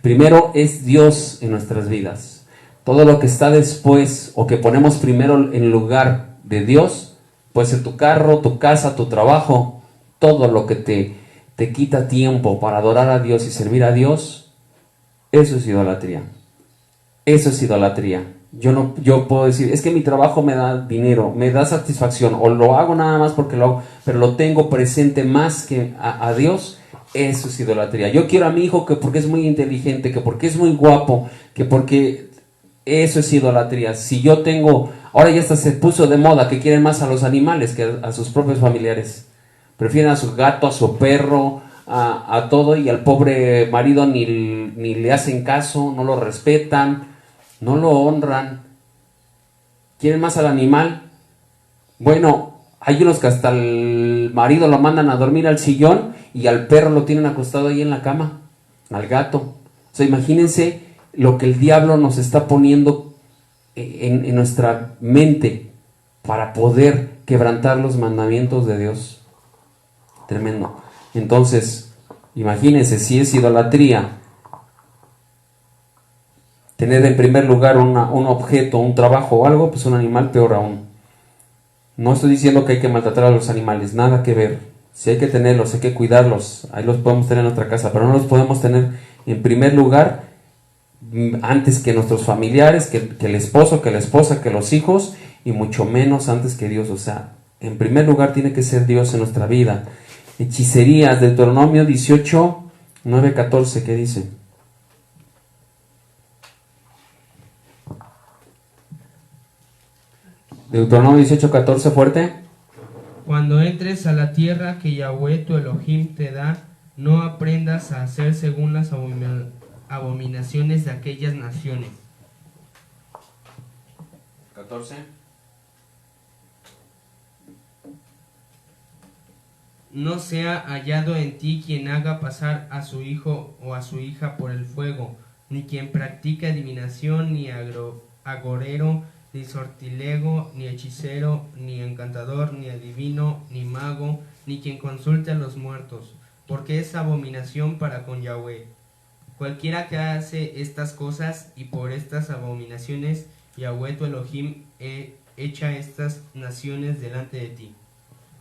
Primero es Dios en nuestras vidas. Todo lo que está después o que ponemos primero en lugar de Dios, puede ser tu carro, tu casa, tu trabajo, todo lo que te quita tiempo para adorar a Dios y servir a Dios, eso es idolatría. Eso es idolatría. Yo puedo decir: es que mi trabajo me da dinero, me da satisfacción, o lo hago nada más porque lo hago, pero lo tengo presente más que a Dios. Eso es idolatría. Yo quiero a mi hijo que porque es muy inteligente, que porque es muy guapo, que porque... Eso es idolatría. Si yo tengo... Ahora ya hasta se puso de moda que quieren más a los animales que a sus propios familiares. Prefieren a su gato, a su perro, a todo, y al pobre marido ni le hacen caso, no lo respetan, no lo honran. Quieren más al animal. Bueno, hay unos que hasta el marido lo mandan a dormir al sillón y al perro lo tienen acostado ahí en la cama, al gato. O sea, imagínense lo que el diablo nos está poniendo en nuestra mente para poder quebrantar los mandamientos de Dios. Tremendo. Entonces, imagínense, si es idolatría tener en primer lugar un objeto, un trabajo o algo, pues un animal, peor aún. No estoy diciendo que hay que maltratar a los animales, nada que ver. Si hay que tenerlos, hay que cuidarlos, ahí los podemos tener en nuestra casa, pero no los podemos tener en primer lugar antes que nuestros familiares, que el esposo, que la esposa, que los hijos, y mucho menos antes que Dios. O sea, en primer lugar tiene que ser Dios en nuestra vida. Hechicerías, Deuteronomio 18, 9, 14, ¿qué dice? Deuteronomio 18, 14, fuerte. Cuando entres subes a la tierra que Yahweh tu Elohim te da, no aprendas a hacer según las abominaciones de aquellas naciones. 14. No sea hallado en ti quien haga pasar a su hijo o a su hija por el fuego, ni quien practique adivinación, ni agorero, ni sortilego, ni hechicero, ni encantador, ni adivino, ni mago, ni quien consulte a los muertos, porque es abominación para con Yahweh. Cualquiera que hace estas cosas, y por estas abominaciones, Yahweh tu Elohim echa estas naciones delante de ti.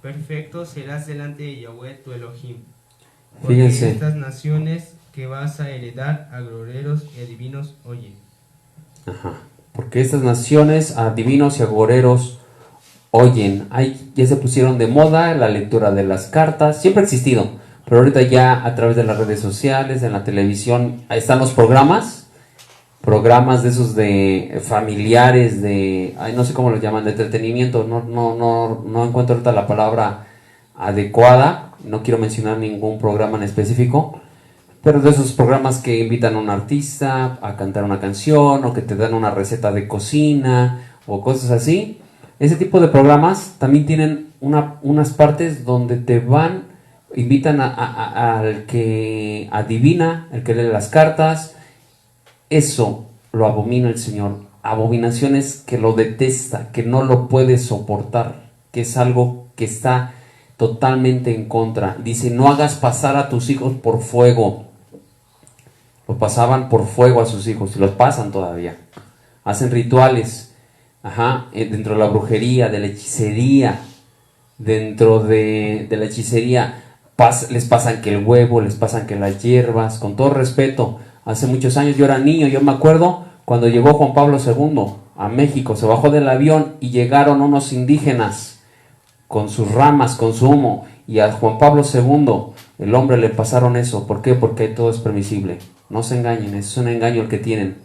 Perfecto serás delante de Yahweh tu Elohim. Porque Fíjense. estas naciones que vas a heredar, agoreros y adivinos, oyen. Ajá. Porque estas naciones, adivinos y agoreros, oyen. Ya se pusieron de moda la lectura de las cartas. Siempre ha existido, pero ahorita ya a través de las redes sociales, en la televisión, ahí están los programas de esos de familiares, no sé cómo lo llaman, de entretenimiento. No encuentro ahorita la palabra adecuada. No quiero mencionar ningún programa en específico, pero de esos programas que invitan a un artista a cantar una canción, o que te dan una receta de cocina o cosas así. Ese tipo de programas también tienen unas partes donde invitan al que adivina, el que lee las cartas. Eso lo abomina el Señor. Abominaciones que lo detesta, que no lo puede soportar, que es algo que está totalmente en contra. Dice, no hagas pasar a tus hijos por fuego. Lo pasaban por fuego a sus hijos y los pasan todavía. Hacen rituales, dentro de la brujería, de la hechicería. Dentro de la hechicería les pasan que el huevo, les pasan que las hierbas, con todo respeto. Hace muchos años, yo era niño, yo me acuerdo cuando llegó Juan Pablo II a México, se bajó del avión y llegaron unos indígenas con sus ramas, con su humo, y a Juan Pablo II, el hombre, le pasaron eso. ¿Por qué? Porque todo es permisible. No se engañen, es un engaño el que tienen.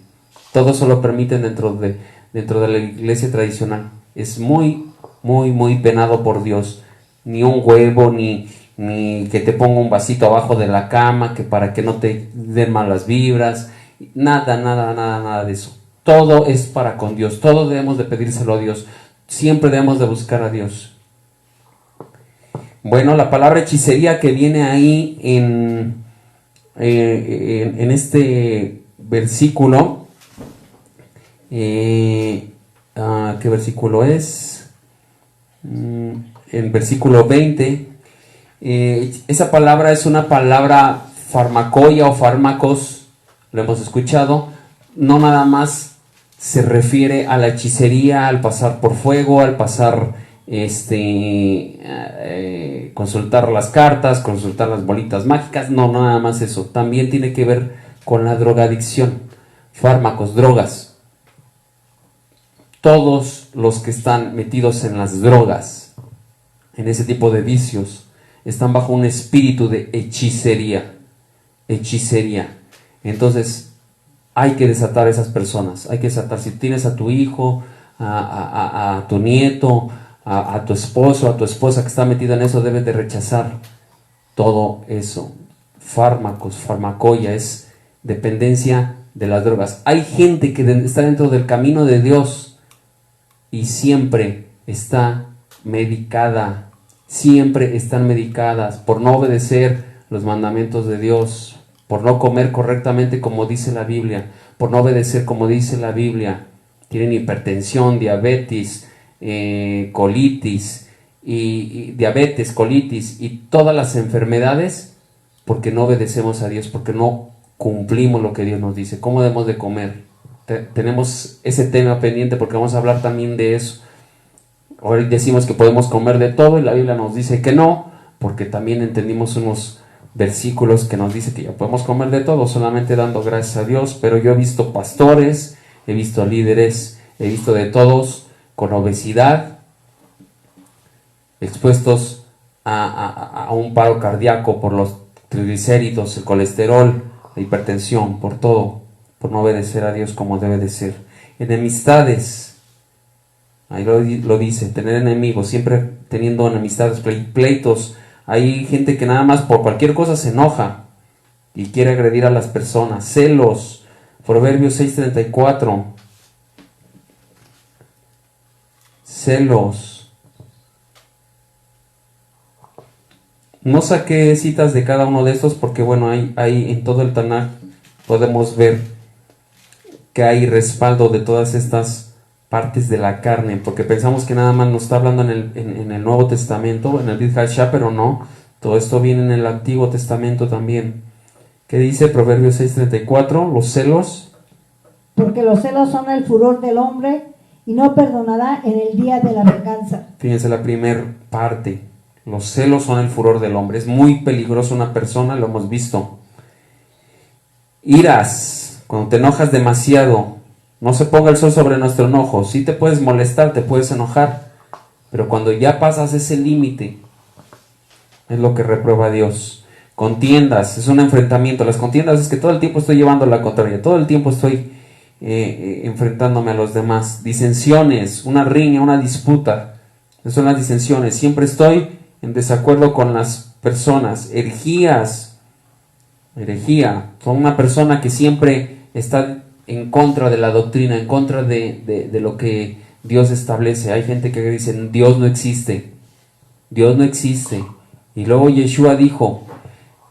Todo eso lo permiten dentro de la iglesia tradicional. Es muy, muy, muy penado por Dios. Ni un huevo, ni que te ponga un vasito abajo de la cama, que para que no te den malas vibras. Nada de eso. Todo es para con Dios. Todo debemos de pedírselo a Dios. Siempre debemos de buscar a Dios. Bueno, la palabra hechicería que viene ahí en este versículo, ¿qué versículo es? En versículo 20, esa palabra es una palabra farmacoia o fármacos, lo hemos escuchado. No nada más se refiere a la hechicería, al pasar por fuego, al pasar consultar las cartas, consultar las bolitas mágicas. No nada más eso, también tiene que ver con la drogadicción, fármacos, drogas. Todos los que están metidos en las drogas, en ese tipo de vicios, están bajo un espíritu de hechicería. Entonces hay que desatar a esas personas, hay que desatar. Si tienes a tu hijo, a tu nieto, a tu esposo, a tu esposa que está metido en eso, debes de rechazar todo eso. Fármacos, farmacoia, es dependencia de las drogas. Hay gente que está dentro del camino de Dios y siempre está medicada, siempre están medicadas por no obedecer los mandamientos de Dios, por no comer correctamente como dice la Biblia, por no obedecer como dice la Biblia. Tienen hipertensión, diabetes, colitis, y diabetes, colitis y todas las enfermedades porque no obedecemos a Dios, porque no cumplimos lo que Dios nos dice. ¿Cómo debemos de comer? Tenemos ese tema pendiente porque vamos a hablar también de eso. Hoy decimos que podemos comer de todo y la Biblia nos dice que no, porque también entendimos unos versículos que nos dice que ya podemos comer de todo solamente dando gracias a Dios. Pero yo he visto pastores, he visto líderes, he visto de todos con obesidad, expuestos a un paro cardíaco por los triglicéridos, el colesterol, la hipertensión, por todo, por no obedecer a Dios como debe de ser. Enemistades, Ahí lo dice, tener enemigos, siempre teniendo enemistades, pleitos. Hay gente que nada más por cualquier cosa se enoja y quiere agredir a las personas. Celos, Proverbios 6:34. Celos. No saqué citas de cada uno de estos porque bueno, hay en todo el Tanaj podemos ver que hay respaldo de todas estas partes de la carne, porque pensamos que nada más nos está hablando en el Nuevo Testamento, en el Brit Hadashah, pero no, todo esto viene en el Antiguo Testamento también. ¿Qué dice Proverbios 6:34? Los celos. Porque los celos son el furor del hombre y no perdonará en el día de la venganza. Fíjense la primera parte. Los celos son el furor del hombre. Es muy peligroso una persona, lo hemos visto. Iras, cuando te enojas demasiado, no se ponga el sol sobre nuestro enojo. Sí te puedes molestar, te puedes enojar, pero cuando ya pasas ese límite, es lo que reprueba Dios. Contiendas, es un enfrentamiento. Las contiendas es que todo el tiempo estoy llevando la contraria, todo el tiempo estoy enfrentándome a los demás. Disensiones, una riña, una disputa, esas son las disensiones. Siempre estoy en desacuerdo con las personas. Herejías, herejía, son una persona que siempre está en contra de la doctrina, en contra de lo que Dios establece. Hay gente que dice, Dios no existe, Dios no existe. Y luego Yeshua dijo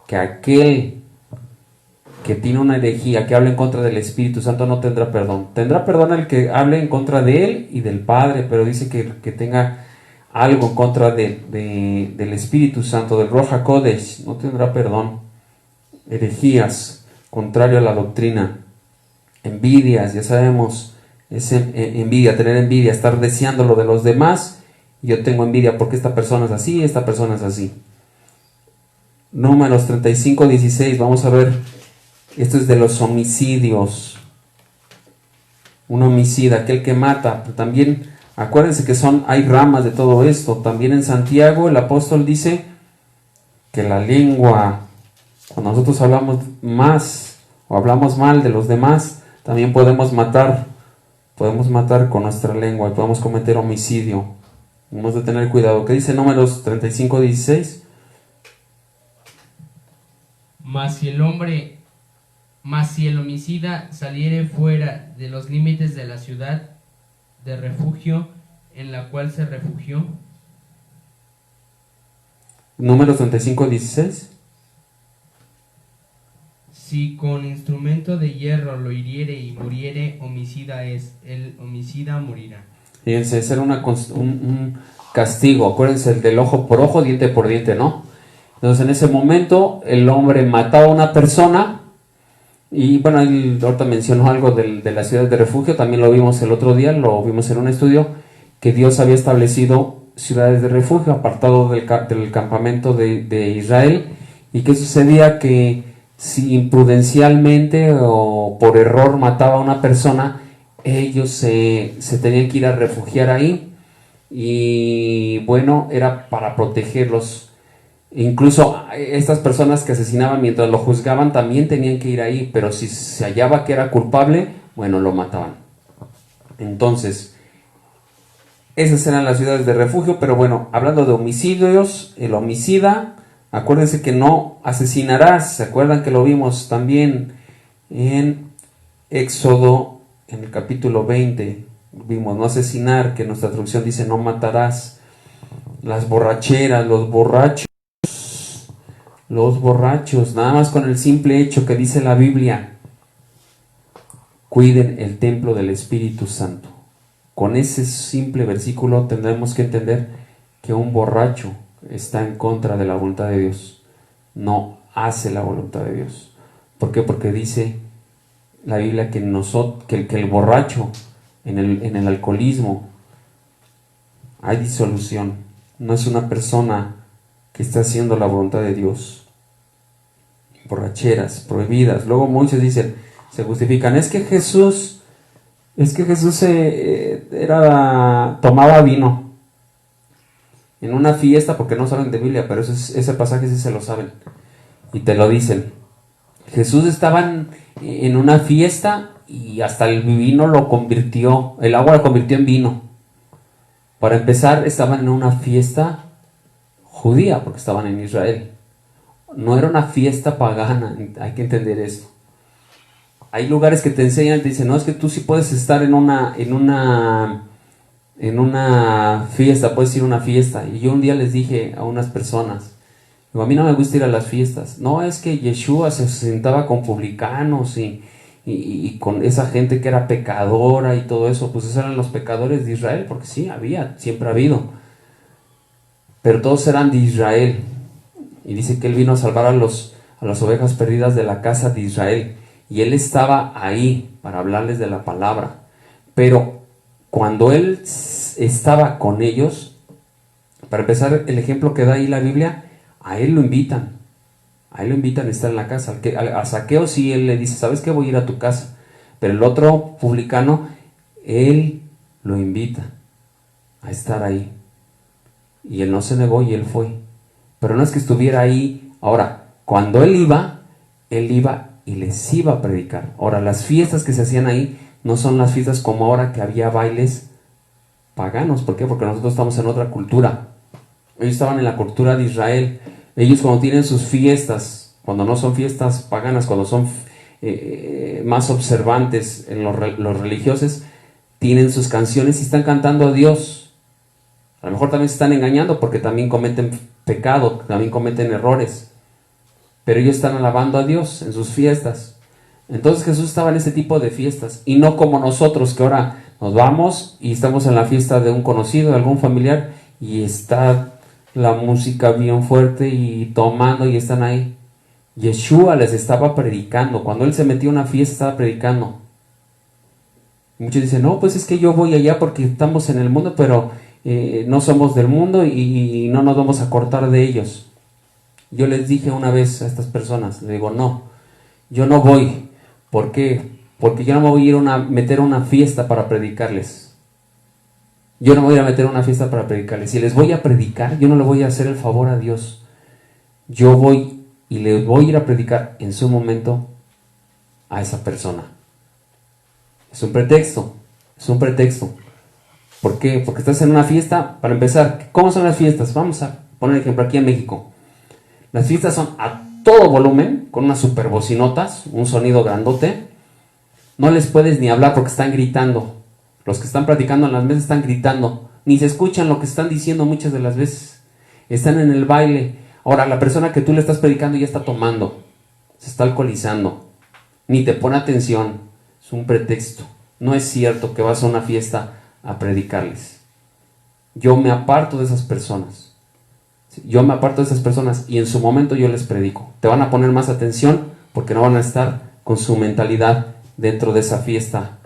que aquel que tiene una herejía, que habla en contra del Espíritu Santo, no tendrá perdón. Tendrá perdón el que hable en contra de él y del Padre, pero dice que tenga algo en contra del Espíritu Santo, del Ruach HaKodesh, no tendrá perdón. Herejías, contrario a la doctrina. Envidias, ya sabemos, es envidia, tener envidia, estar deseando lo de los demás. Yo tengo envidia porque esta persona es así, esta persona es así. Números 35:16, vamos a ver, esto es de los homicidios. Un homicida, aquel que mata, pero también acuérdense que hay ramas de todo esto. También en Santiago el apóstol dice que la lengua, cuando nosotros hablamos más o hablamos mal de los demás, también podemos matar con nuestra lengua y podemos cometer homicidio. Hemos de tener cuidado. ¿Qué dice Números 35:16? Mas si el homicida saliere fuera de los límites de la ciudad de refugio en la cual se refugió. Números 35:16. Si con instrumento de hierro lo hiriere y muriere, homicida es, el homicida morirá. Fíjense, ese era un castigo. Acuérdense, el del ojo por ojo, diente por diente, ¿no? Entonces en ese momento el hombre mataba a una persona. Y bueno, él ahorita mencionó algo de la ciudad de refugio, también lo vimos el otro día, lo vimos en un estudio, que Dios había establecido ciudades de refugio, apartado del campamento de Israel. ¿Y qué sucedía? Que si imprudencialmente o por error mataba a una persona, ellos se tenían que ir a refugiar ahí, y bueno, era para protegerlos. Incluso estas personas que asesinaban mientras lo juzgaban también tenían que ir ahí, pero si se hallaba que era culpable, bueno, lo mataban. Entonces, esas eran las ciudades de refugio. Pero bueno, hablando de homicidios, el homicida, acuérdense que no asesinarás. ¿Se acuerdan que lo vimos también en Éxodo, en el capítulo 20? Vimos no asesinar, que nuestra traducción dice no matarás. Las borracheras, los borrachos, nada más con el simple hecho que dice la Biblia, cuiden el templo del Espíritu Santo. Con ese simple versículo tendremos que entender que un borracho está en contra de la voluntad de Dios, no hace la voluntad de Dios. ¿Por qué? Porque dice la Biblia que el borracho en el alcoholismo hay disolución, no es una persona que está haciendo la voluntad de Dios. Borracheras prohibidas. Luego muchos dicen, se justifican, es que Jesús tomaba vino en una fiesta, porque no saben de Biblia, pero ese pasaje sí se lo saben y te lo dicen. Jesús estaba en una fiesta y hasta el agua lo convirtió en vino. Para empezar, estaban en una fiesta judía, porque estaban en Israel. No era una fiesta pagana, hay que entender esto. Hay lugares que te enseñan, te dicen, no, es que tú sí puedes estar en una fiesta, puedes ir a una fiesta. Y yo un día les dije a unas personas, digo, a mí no me gusta ir a las fiestas. No, es que Yeshua se sentaba con publicanos y con esa gente que era pecadora y todo eso. Pues esos eran los pecadores de Israel, porque sí, siempre ha habido. Pero todos eran de Israel. Y dice que él vino a salvar a las ovejas perdidas de la casa de Israel. Y él estaba ahí para hablarles de la palabra. Pero cuando él estaba con ellos, para empezar, el ejemplo que da ahí la Biblia, a él lo invitan. A él lo invitan a estar en la casa. A Zaqueo sí, él le dice, ¿sabes qué? Voy a ir a tu casa. Pero el otro publicano, él lo invita a estar ahí. Y él no se negó y él fue. Pero no es que estuviera ahí. Ahora, cuando él iba y les iba a predicar. Ahora, las fiestas que se hacían ahí no son las fiestas como ahora que había bailes paganos. ¿Por qué? Porque nosotros estamos en otra cultura. Ellos estaban en la cultura de Israel. Ellos cuando tienen sus fiestas, cuando no son fiestas paganas, cuando son más observantes en los religiosos, tienen sus canciones y están cantando a Dios. A lo mejor también se están engañando porque también cometen pecado, también cometen errores. Pero ellos están alabando a Dios en sus fiestas. Entonces Jesús estaba en ese tipo de fiestas. Y no como nosotros, que ahora nos vamos y estamos en la fiesta de un conocido, de algún familiar, y está la música bien fuerte y tomando y están ahí. Yeshua les estaba predicando. Cuando él se metió a una fiesta estaba predicando. Muchos dicen, no, pues es que yo voy allá porque estamos en el mundo, pero no somos del mundo y no nos vamos a cortar de ellos. Yo les dije una vez a estas personas, les digo, no, yo no voy. ¿Por qué? Porque yo no me voy a ir a meter a una fiesta para predicarles. Yo no me voy a ir a meter a una fiesta para predicarles. Si les voy a predicar, yo no le voy a hacer el favor a Dios. Yo voy y les voy a ir a predicar en su momento a esa persona. Es un pretexto, es un pretexto. ¿Por qué? Porque estás en una fiesta. Para empezar, ¿cómo son las fiestas? Vamos a poner ejemplo aquí en México. Las fiestas son a todo volumen, con unas super bocinotas, un sonido grandote. No les puedes ni hablar porque están gritando. Los que están practicando en las mesas están gritando. Ni se escuchan lo que están diciendo muchas de las veces. Están en el baile. Ahora, la persona que tú le estás predicando ya está tomando. Se está alcoholizando. Ni te pone atención. Es un pretexto. No es cierto que vas a una fiesta a predicarles. Yo me aparto de esas personas. Yo me aparto de esas personas y en su momento yo les predico. Te van a poner más atención porque no van a estar con su mentalidad dentro de esa fiesta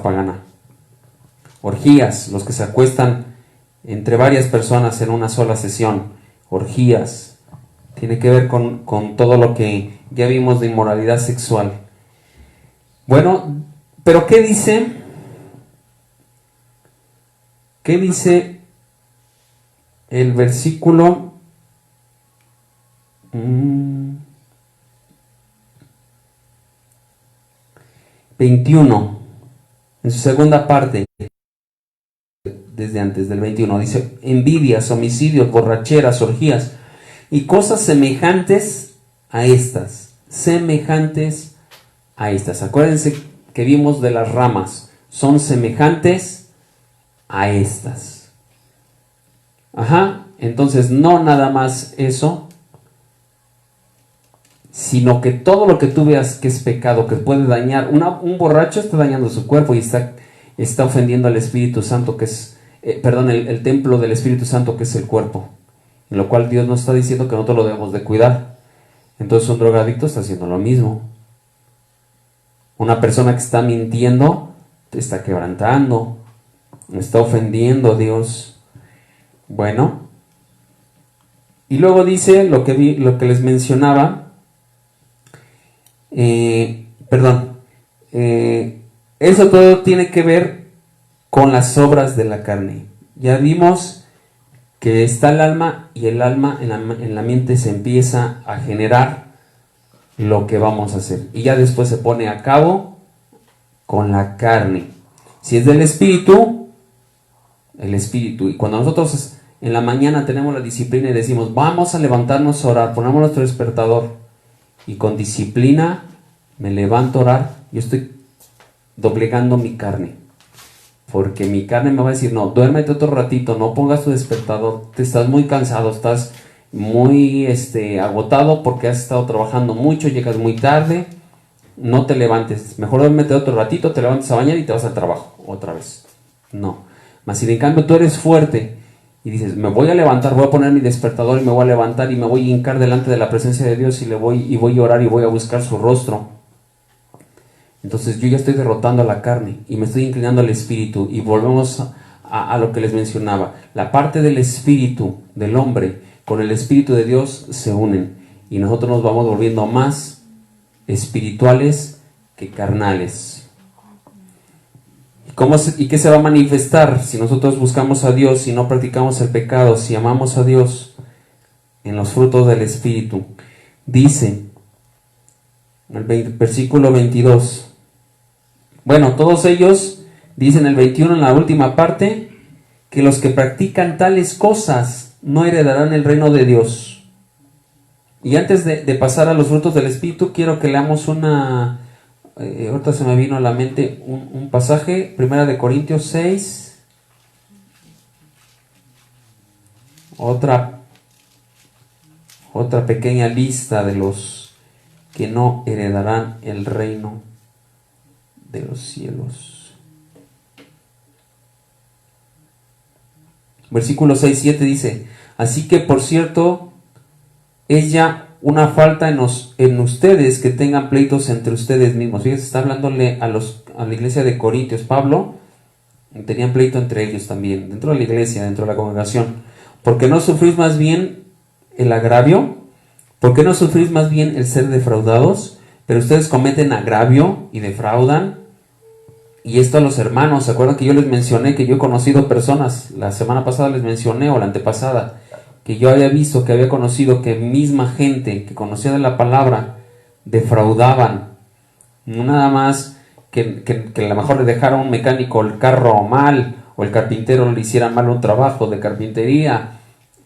pagana. Orgías, los que se acuestan entre varias personas en una sola sesión. Orgías, tiene que ver con todo lo que ya vimos de inmoralidad sexual. Bueno, pero ¿qué dice? ¿Qué dice el versículo 21? En su segunda parte, desde antes del 21, dice: envidias, homicidios, borracheras, orgías y cosas semejantes a estas. Semejantes a estas. Acuérdense que vimos de las ramas. Son semejantes a estas. Ajá, entonces no nada más eso, sino que todo lo que tú veas que es pecado, que puede dañar, un borracho está dañando su cuerpo y está ofendiendo al Espíritu Santo, que es, el templo del Espíritu Santo, que es el cuerpo, en lo cual Dios nos está diciendo que nosotros lo debemos de cuidar. Entonces un drogadicto está haciendo lo mismo. Una persona que está mintiendo, te está quebrantando, está ofendiendo a Dios. Bueno, y luego dice lo que les mencionaba, eso todo tiene que ver con las obras de la carne. Ya vimos que está el alma y el alma en la mente se empieza a generar lo que vamos a hacer y ya después se pone a cabo con la carne. Si es del espíritu, el espíritu. Y cuando nosotros en la mañana tenemos la disciplina y decimos, vamos a levantarnos a orar, ponemos nuestro despertador, y con disciplina me levanto a orar, yo estoy doblegando mi carne, porque mi carne me va a decir, no, duérmete otro ratito, no pongas tu despertador, te estás muy cansado, estás muy agotado porque has estado trabajando mucho, llegas muy tarde, no te levantes, mejor duérmete otro ratito, te levantas a bañar y te vas al trabajo otra vez. No, mas si en cambio tú eres fuerte y dices, me voy a levantar, voy a poner mi despertador y me voy a levantar y me voy a hincar delante de la presencia de Dios y voy a orar y voy a buscar su rostro, entonces yo ya estoy derrotando a la carne y me estoy inclinando al espíritu. Y volvemos a lo que les mencionaba, la parte del espíritu del hombre con el espíritu de Dios se unen y nosotros nos vamos volviendo más espirituales que carnales. ¿Y qué se va a manifestar si nosotros buscamos a Dios, si no practicamos el pecado, si amamos a Dios? En los frutos del espíritu. Dice el versículo 22. Bueno, todos ellos, dicen el 21 en la última parte, que los que practican tales cosas no heredarán el reino de Dios. Y antes de pasar a los frutos del Espíritu, quiero que leamos ahorita se me vino a la mente un pasaje, 1 Corintios 6, otra pequeña lista de los que no heredarán el reino de los cielos. Versículo 6-7 dice, así que por cierto, es ya una falta en ustedes que tengan pleitos entre ustedes mismos. Fíjense, está hablándole a la iglesia de Corintios. Pablo, tenían pleito entre ellos también, dentro de la iglesia, dentro de la congregación. ¿Por qué no sufrís más bien el agravio? ¿Por qué no sufrís más bien el ser defraudados? Pero ustedes cometen agravio y defraudan. Y esto a los hermanos, ¿se acuerdan que yo les mencioné que yo he conocido personas? La semana pasada les mencioné, o la antepasada, que yo había visto, que había conocido que misma gente que conocía de la palabra defraudaban. No nada más que a lo mejor le dejara a un mecánico el carro mal, o el carpintero le hiciera mal un trabajo de carpintería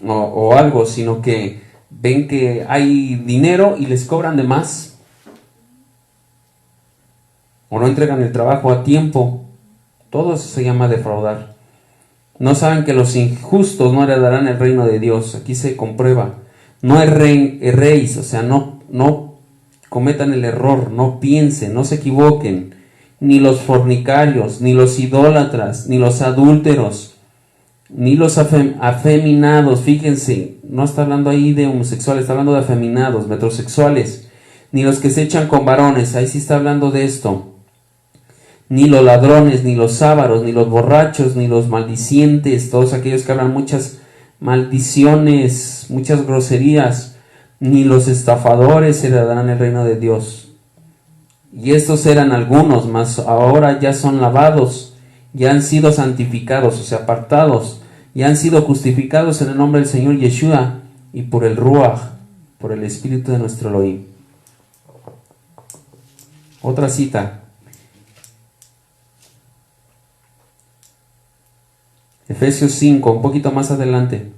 o algo, sino que ven que hay dinero y les cobran de más, o no entregan el trabajo a tiempo. Todo eso se llama defraudar. No saben que los injustos no heredarán el reino de Dios. Aquí se comprueba. No erréis, o sea, no cometan el error, no piensen, no se equivoquen. Ni los fornicarios, ni los idólatras, ni los adúlteros, ni los afeminados. Fíjense, no está hablando ahí de homosexuales, está hablando de afeminados, metrosexuales. Ni los que se echan con varones, ahí sí está hablando de esto. Ni los ladrones, ni los ávaros, ni los borrachos, ni los maldicientes, todos aquellos que hablan muchas maldiciones, muchas groserías, ni los estafadores heredarán el reino de Dios. Y estos eran algunos, mas ahora ya son lavados, ya han sido santificados, o sea, apartados, ya han sido justificados en el nombre del Señor Yeshua y por el Ruach, por el Espíritu de nuestro Elohim. Otra cita. Efesios 5, un poquito más adelante.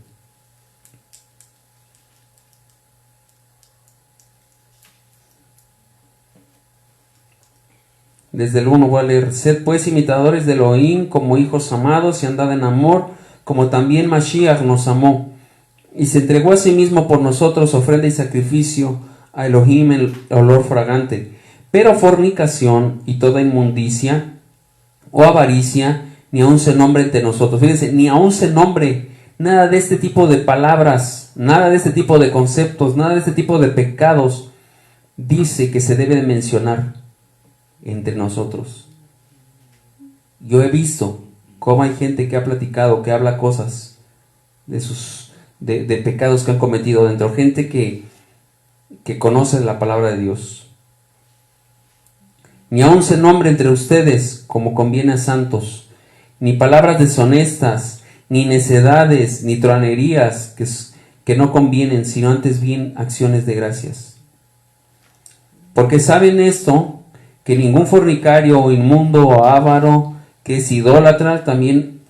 Desde el 1 voy a leer. Sed pues imitadores de Elohim como hijos amados y andad en amor, como también Mashiach nos amó, y se entregó a sí mismo por nosotros ofrenda y sacrificio a Elohim el olor fragante. Pero fornicación y toda inmundicia o avaricia ni aun se nombre entre nosotros. Fíjense, ni aun se nombre, nada de este tipo de palabras, nada de este tipo de conceptos, nada de este tipo de pecados dice que se debe de mencionar entre nosotros. Yo he visto cómo hay gente que ha platicado, que habla cosas de pecados que han cometido dentro, gente que conoce la palabra de Dios. Ni aun se nombre entre ustedes como conviene a santos, ni palabras deshonestas, ni necedades, ni truanerías que no convienen, sino antes bien acciones de gracias. Porque saben esto, que ningún fornicario o inmundo o avaro que es idólatra, también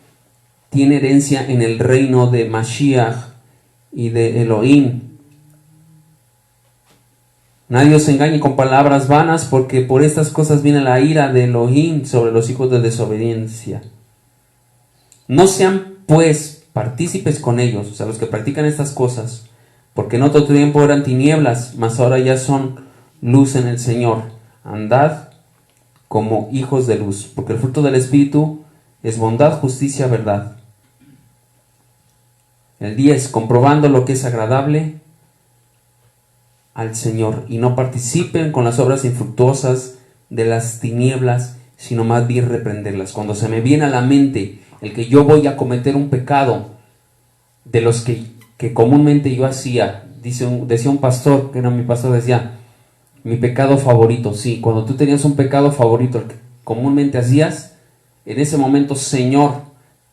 tiene herencia en el reino de Mashiach y de Elohim. Nadie os engañe con palabras vanas, porque por estas cosas viene la ira de Elohim sobre los hijos de desobediencia. No sean pues partícipes con ellos, o sea, los que practican estas cosas, porque en otro tiempo eran tinieblas, mas ahora ya son luz en el Señor. Andad como hijos de luz, porque el fruto del Espíritu es bondad, justicia, verdad. El 10, comprobando lo que es agradable al Señor, y no participen con las obras infructuosas de las tinieblas, sino más bien reprenderlas. Cuando se me viene a la mente el que yo voy a cometer un pecado de los que comúnmente yo hacía, decía un pastor, que era mi pastor, decía, mi pecado favorito. Sí, cuando tú tenías un pecado favorito, el que comúnmente hacías, en ese momento, Señor,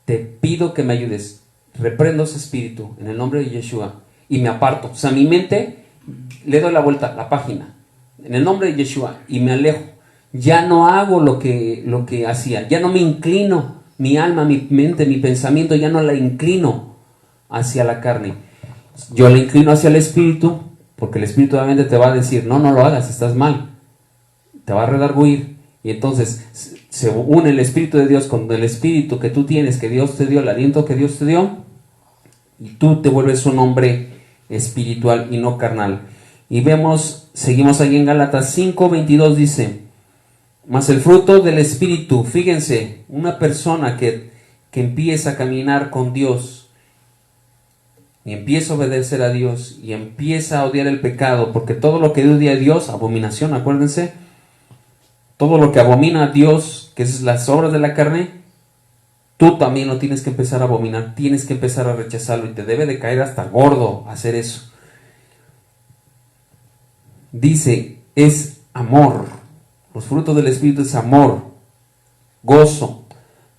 te pido que me ayudes, reprendo ese espíritu en el nombre de Yeshua y me aparto. O sea, mi mente, le doy la vuelta a la página en el nombre de Yeshua y me alejo. Ya no hago lo que hacía, ya no me inclino, mi alma, mi mente, mi pensamiento, ya no la inclino hacia la carne. Yo la inclino hacia el espíritu, porque el espíritu obviamente te va a decir, no lo hagas, estás mal, te va a redarguir. Y entonces se une el Espíritu de Dios con el Espíritu que tú tienes, que Dios te dio, el aliento que Dios te dio, y tú te vuelves un hombre espiritual y no carnal. Y seguimos ahí en Gálatas 5:22, dice, mas el fruto del Espíritu, fíjense, una persona que empieza a caminar con Dios, y empieza a obedecer a Dios, y empieza a odiar el pecado, porque todo lo que odia a Dios, abominación, acuérdense, todo lo que abomina a Dios, que es las obras de la carne, tú también lo tienes que empezar a abominar, tienes que empezar a rechazarlo, y te debe de caer hasta gordo hacer eso. Dice, es amor. Los frutos del Espíritu es amor, gozo,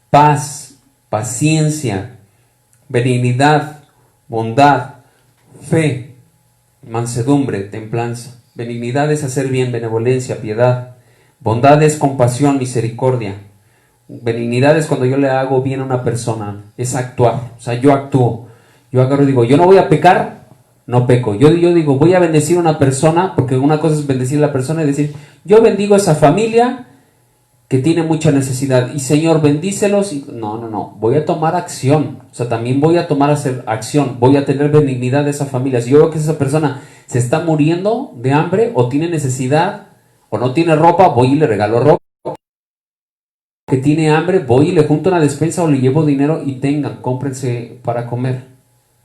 paz, paciencia, benignidad, bondad, fe, mansedumbre, templanza. Benignidad es hacer bien, benevolencia, piedad. Bondad es compasión, misericordia. Benignidad es cuando yo le hago bien a una persona, es actuar. O sea, yo actúo. Yo agarro y digo, yo no voy a pecar, no peco. Yo digo, voy a bendecir a una persona, porque una cosa es bendecir a la persona y decir, yo bendigo a esa familia que tiene mucha necesidad. Y Señor, bendícelos. Y no. Voy a tomar acción. O sea, también voy a hacer acción. Voy a tener benignidad de esa familia. Si yo veo que esa persona se está muriendo de hambre o tiene necesidad, o no tiene ropa, voy y le regalo ropa. Que tiene hambre, voy y le junto una despensa o le llevo dinero y tengan, cómprense para comer.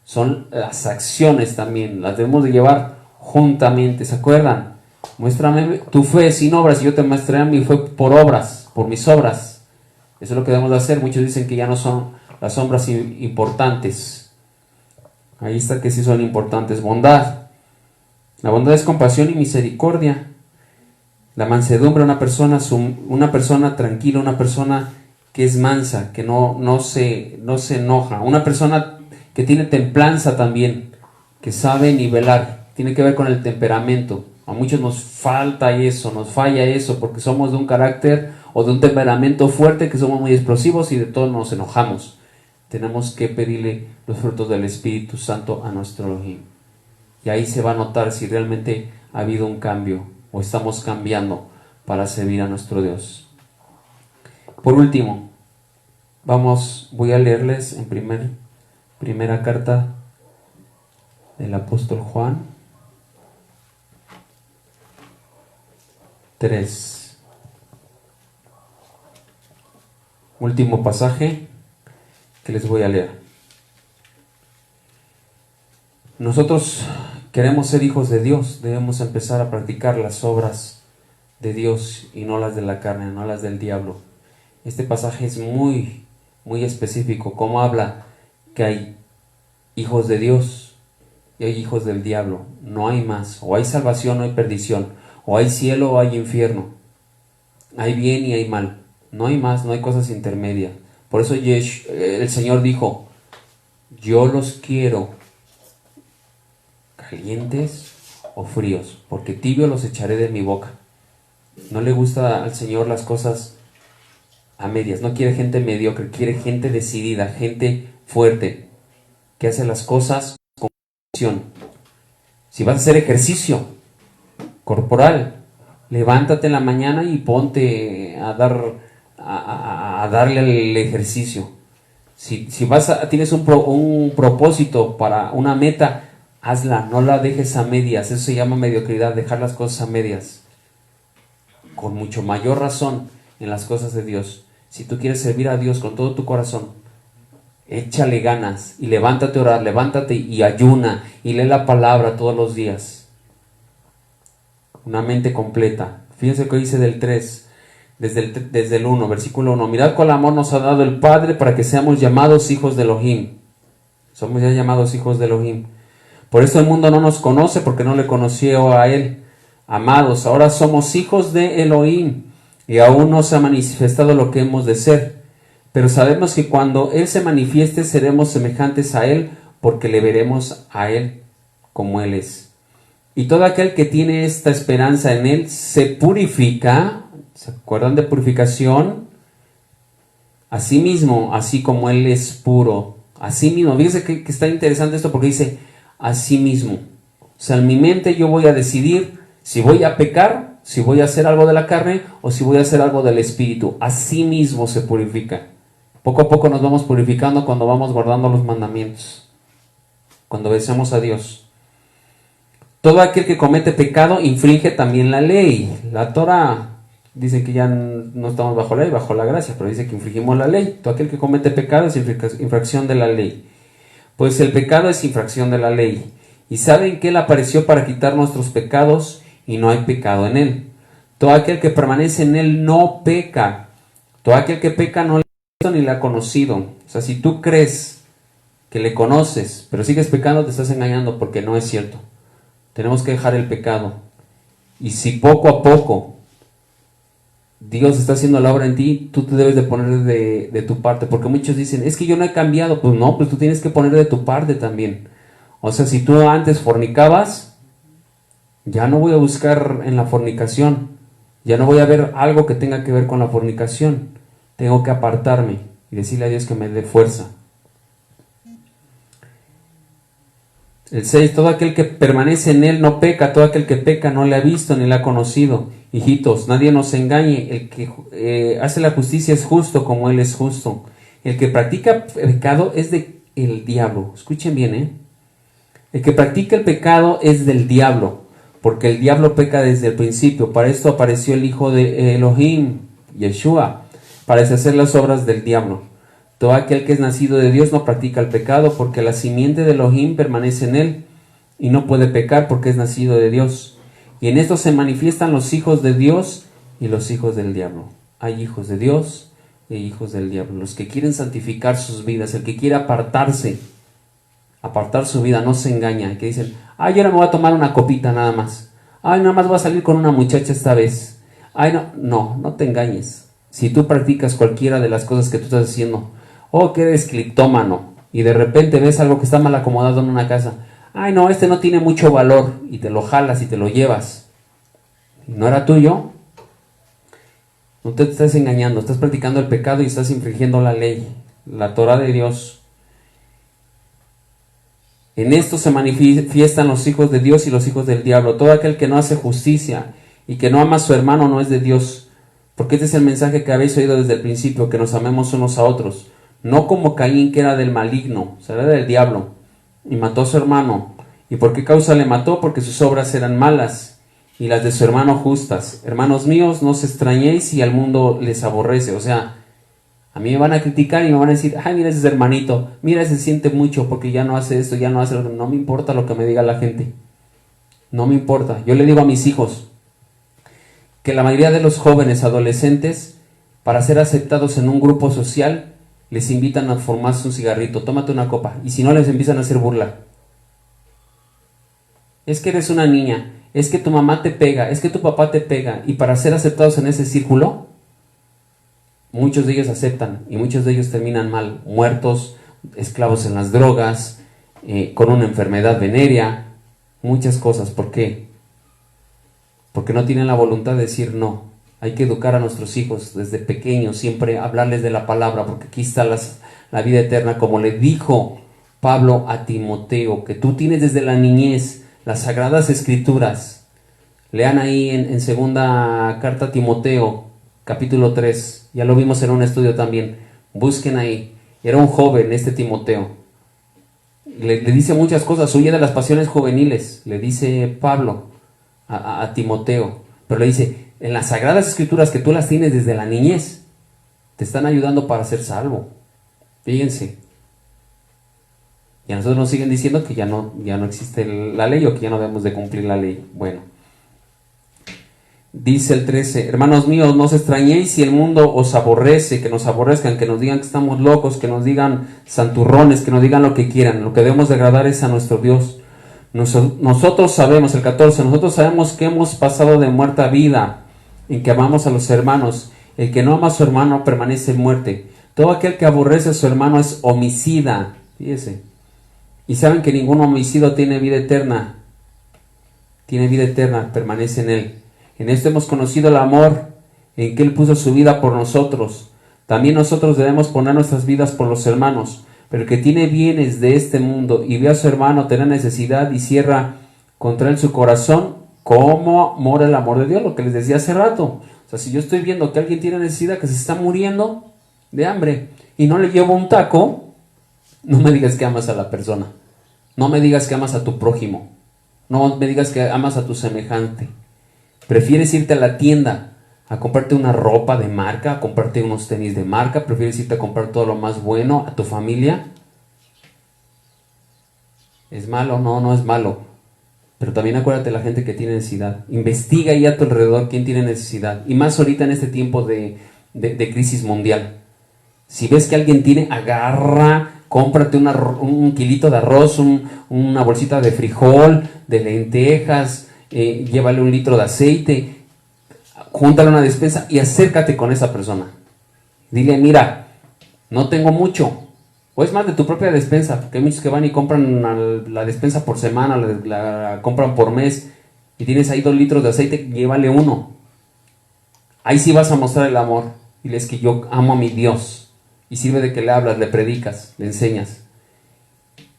Son las acciones también, las debemos de llevar juntamente, ¿se acuerdan? Muéstrame tu fe sin obras y yo te mostraré mi fe por obras, por mis obras. Eso es lo que debemos de hacer. Muchos dicen que ya no son las obras importantes. Ahí está que sí son importantes. Bondad. La bondad es compasión y misericordia. La mansedumbre, una persona tranquila, una persona que es mansa, que no se enoja, una persona que tiene templanza también, que sabe nivelar, tiene que ver con el temperamento. A muchos nos falta eso, nos falla eso, porque somos de un carácter o de un temperamento fuerte, que somos muy explosivos y de todo nos enojamos. Tenemos que pedirle los frutos del Espíritu Santo a nuestro Elohim. Y ahí se va a notar si realmente ha habido un cambio o estamos cambiando para servir a nuestro Dios. Por último, voy a leerles en primera carta del apóstol Juan 3. Último pasaje que les voy a leer. Nosotros queremos ser hijos de Dios, debemos empezar a practicar las obras de Dios y no las de la carne, no las del diablo. Este pasaje es muy, muy específico, como habla que hay hijos de Dios y hay hijos del diablo. No hay más, o hay salvación o hay perdición, o hay cielo o hay infierno, hay bien y hay mal, no hay más, no hay cosas intermedias. Por eso el Señor dijo, yo los quiero calientes o fríos, porque tibio los echaré de mi boca. No le gusta al Señor las cosas a medias, no quiere gente mediocre, quiere gente decidida, gente fuerte, que hace las cosas con convicción. Si vas a hacer ejercicio corporal, levántate en la mañana y ponte a darle al ejercicio. Si tienes un propósito para una meta, hazla, no la dejes a medias. Eso se llama mediocridad, dejar las cosas a medias. Con mucho mayor razón en las cosas de Dios. Si tú quieres servir a Dios con todo tu corazón, échale ganas y levántate a orar, levántate y ayuna y lee la palabra todos los días. Una mente completa. Fíjense que dice del 3, desde el 1, versículo 1. Mirad cuál amor nos ha dado el Padre para que seamos llamados hijos de Elohim. Somos ya llamados hijos de Elohim. Por eso el mundo no nos conoce, porque no le conoció a Él. Amados, ahora somos hijos de Elohim y aún no se ha manifestado lo que hemos de ser. Pero sabemos que cuando Él se manifieste seremos semejantes a Él, porque le veremos a Él como Él es. Y todo aquel que tiene esta esperanza en Él se purifica. ¿Se acuerdan de purificación? Así mismo, así como Él es puro. Así mismo. Fíjense que está interesante esto porque dice así mismo. O sea, en mi mente yo voy a decidir si voy a pecar, si voy a hacer algo de la carne o si voy a hacer algo del espíritu. Así mismo se purifica. Poco a poco nos vamos purificando cuando vamos guardando los mandamientos. Cuando obedecemos a Dios. Todo aquel que comete pecado infringe también la ley. La Torah dice que ya no estamos bajo la ley, bajo la gracia, pero dice que infringimos la ley. Todo aquel que comete pecado es infracción de la ley. Pues el pecado es infracción de la ley. Y saben que Él apareció para quitar nuestros pecados y no hay pecado en Él. Todo aquel que permanece en Él no peca. Todo aquel que peca no le ha visto ni le ha conocido. O sea, si tú crees que le conoces, pero sigues pecando, te estás engañando porque no es cierto. Tenemos que dejar el pecado. Y si poco a poco Dios está haciendo la obra en ti, tú te debes de poner de tu parte. Porque muchos dicen, es que yo no he cambiado. Pues no, pues tú tienes que poner de tu parte también. O sea, si tú antes fornicabas, ya no voy a buscar en la fornicación. Ya no voy a ver algo que tenga que ver con la fornicación. Tengo que apartarme y decirle a Dios que me dé fuerza. El 6, todo aquel que permanece en Él no peca, todo aquel que peca no le ha visto ni le ha conocido. Hijitos, nadie nos engañe, el que hace la justicia es justo como Él es justo. El que practica pecado es del diablo. Escuchen bien, El que practica el pecado es del diablo, porque el diablo peca desde el principio. Para esto apareció el Hijo de Elohim, Yeshua, para deshacer las obras del diablo. Todo aquel que es nacido de Dios no practica el pecado, porque la simiente de Elohim permanece en él, y no puede pecar porque es nacido de Dios. Y en esto se manifiestan los hijos de Dios y los hijos del diablo. Hay hijos de Dios e hijos del diablo. Los que quieren santificar sus vidas, el que quiere apartar su vida, no se engaña. El que dicen, ay, yo ahora me voy a tomar una copita nada más. Ay, nada más voy a salir con una muchacha esta vez. Ay, no te engañes. Si tú practicas cualquiera de las cosas que tú estás haciendo, o que eres cleptómano y de repente ves algo que está mal acomodado en una casa, ay no, este no tiene mucho valor, y te lo jalas y te lo llevas, y no era tuyo, no te estás engañando, estás practicando el pecado y estás infringiendo la ley, la Torah de Dios. En esto se manifiestan los hijos de Dios y los hijos del diablo. Todo aquel que no hace justicia y que no ama a su hermano no es de Dios, porque este es el mensaje que habéis oído desde el principio, que nos amemos unos a otros. No como Caín, que era del maligno, o sea, era del diablo, y mató a su hermano. ¿Y por qué causa le mató? Porque sus obras eran malas, y las de su hermano justas. Hermanos míos, no os extrañéis si al mundo les aborrece. O sea, a mí me van a criticar y me van a decir, ay, mira ese hermanito, mira, se siente mucho porque ya no hace esto, ya no hace lo otro. No me importa lo que me diga la gente. No me importa. Yo le digo a mis hijos que la mayoría de los jóvenes adolescentes, para ser aceptados en un grupo social, les invitan a formarse un cigarrito, tómate una copa, y si no les empiezan a hacer burla. Es que eres una niña, es que tu mamá te pega, es que tu papá te pega, y para ser aceptados en ese círculo, muchos de ellos aceptan, y muchos de ellos terminan mal, muertos, esclavos en las drogas, con una enfermedad venérea, muchas cosas. ¿Por qué? Porque no tienen la voluntad de decir no. Hay que educar a nuestros hijos desde pequeños, siempre hablarles de la palabra, porque aquí está la vida eterna, como le dijo Pablo a Timoteo, que tú tienes desde la niñez las sagradas escrituras. Lean ahí en segunda carta a Timoteo, capítulo 3, ya lo vimos en un estudio también, busquen ahí. Era un joven este Timoteo, le dice muchas cosas, huye de las pasiones juveniles, le dice Pablo a Timoteo, pero le dice, en las sagradas escrituras que tú las tienes desde la niñez, te están ayudando para ser salvo. Fíjense. Y a nosotros nos siguen diciendo que ya no existe la ley, o que ya no debemos de cumplir la ley. Bueno, dice el 13, hermanos míos, no os extrañéis si el mundo os aborrece, que nos aborrezcan, que nos digan que estamos locos, que nos digan santurrones, que nos digan lo que quieran. Lo que debemos de agradar es a nuestro Dios. Nosotros sabemos, el 14, nosotros sabemos que hemos pasado de muerte a vida, en que amamos a los hermanos. El que no ama a su hermano permanece en muerte. Todo aquel que aborrece a su hermano es homicida. Fíjese. Y saben que ningún homicidio tiene vida eterna. Tiene vida eterna, permanece en él. En esto hemos conocido el amor, en que Él puso su vida por nosotros. También nosotros debemos poner nuestras vidas por los hermanos. Pero el que tiene bienes de este mundo y ve a su hermano tener necesidad y cierra contra él su corazón, ¿cómo mora el amor de Dios? Lo que les decía hace rato. O sea, si yo estoy viendo que alguien tiene necesidad, que se está muriendo de hambre, y no le llevo un taco, no me digas que amas a la persona. No me digas que amas a tu prójimo. No me digas que amas a tu semejante. Prefieres irte a la tienda a comprarte una ropa de marca, a comprarte unos tenis de marca, prefieres irte a comprar todo lo más bueno a tu familia. ¿Es malo? No, no es malo. Pero también acuérdate de la gente que tiene necesidad. Investiga ahí a tu alrededor quién tiene necesidad. Y más ahorita en este tiempo de crisis mundial. Si ves que alguien tiene, agarra, cómprate un kilito de arroz, una bolsita de frijol, de lentejas, llévale 1 litro de aceite, júntale una despensa y acércate con esa persona. Dile, mira, no tengo mucho. O es más, de tu propia despensa, porque hay muchos que van y compran la despensa por semana, la compran por mes, y tienes ahí 2 litros de aceite, llévale 1. Ahí sí vas a mostrar el amor. Diles que yo amo a mi Dios. Y sirve de que le hablas, le predicas, le enseñas.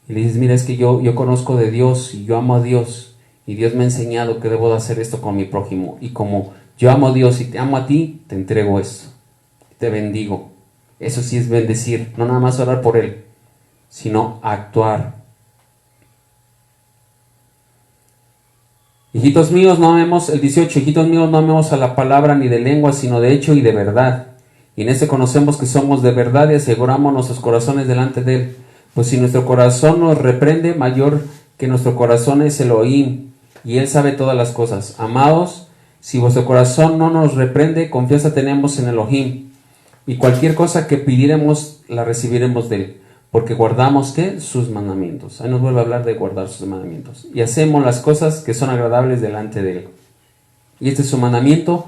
Y le dices, mira, es que yo conozco de Dios y yo amo a Dios. Y Dios me ha enseñado que debo de hacer esto con mi prójimo. Y como yo amo a Dios y te amo a ti, te entrego esto. Te bendigo. Eso sí es bendecir. No nada más orar por él, sino actuar. Hijitos míos, no amemos, el 18, hijitos míos, no amemos a la palabra ni de lengua, sino de hecho y de verdad. Y en este conocemos que somos de verdad y aseguramos nuestros corazones delante de Él. Pues si nuestro corazón nos reprende, mayor que nuestro corazón es Elohim, y Él sabe todas las cosas. Amados, si vuestro corazón no nos reprende, confianza tenemos en Elohim, y cualquier cosa que pidiéremos, la recibiremos de Él, porque guardamos, ¿qué? Sus mandamientos. Ahí nos vuelve a hablar de guardar sus mandamientos. Y hacemos las cosas que son agradables delante de Él. Y este es su mandamiento,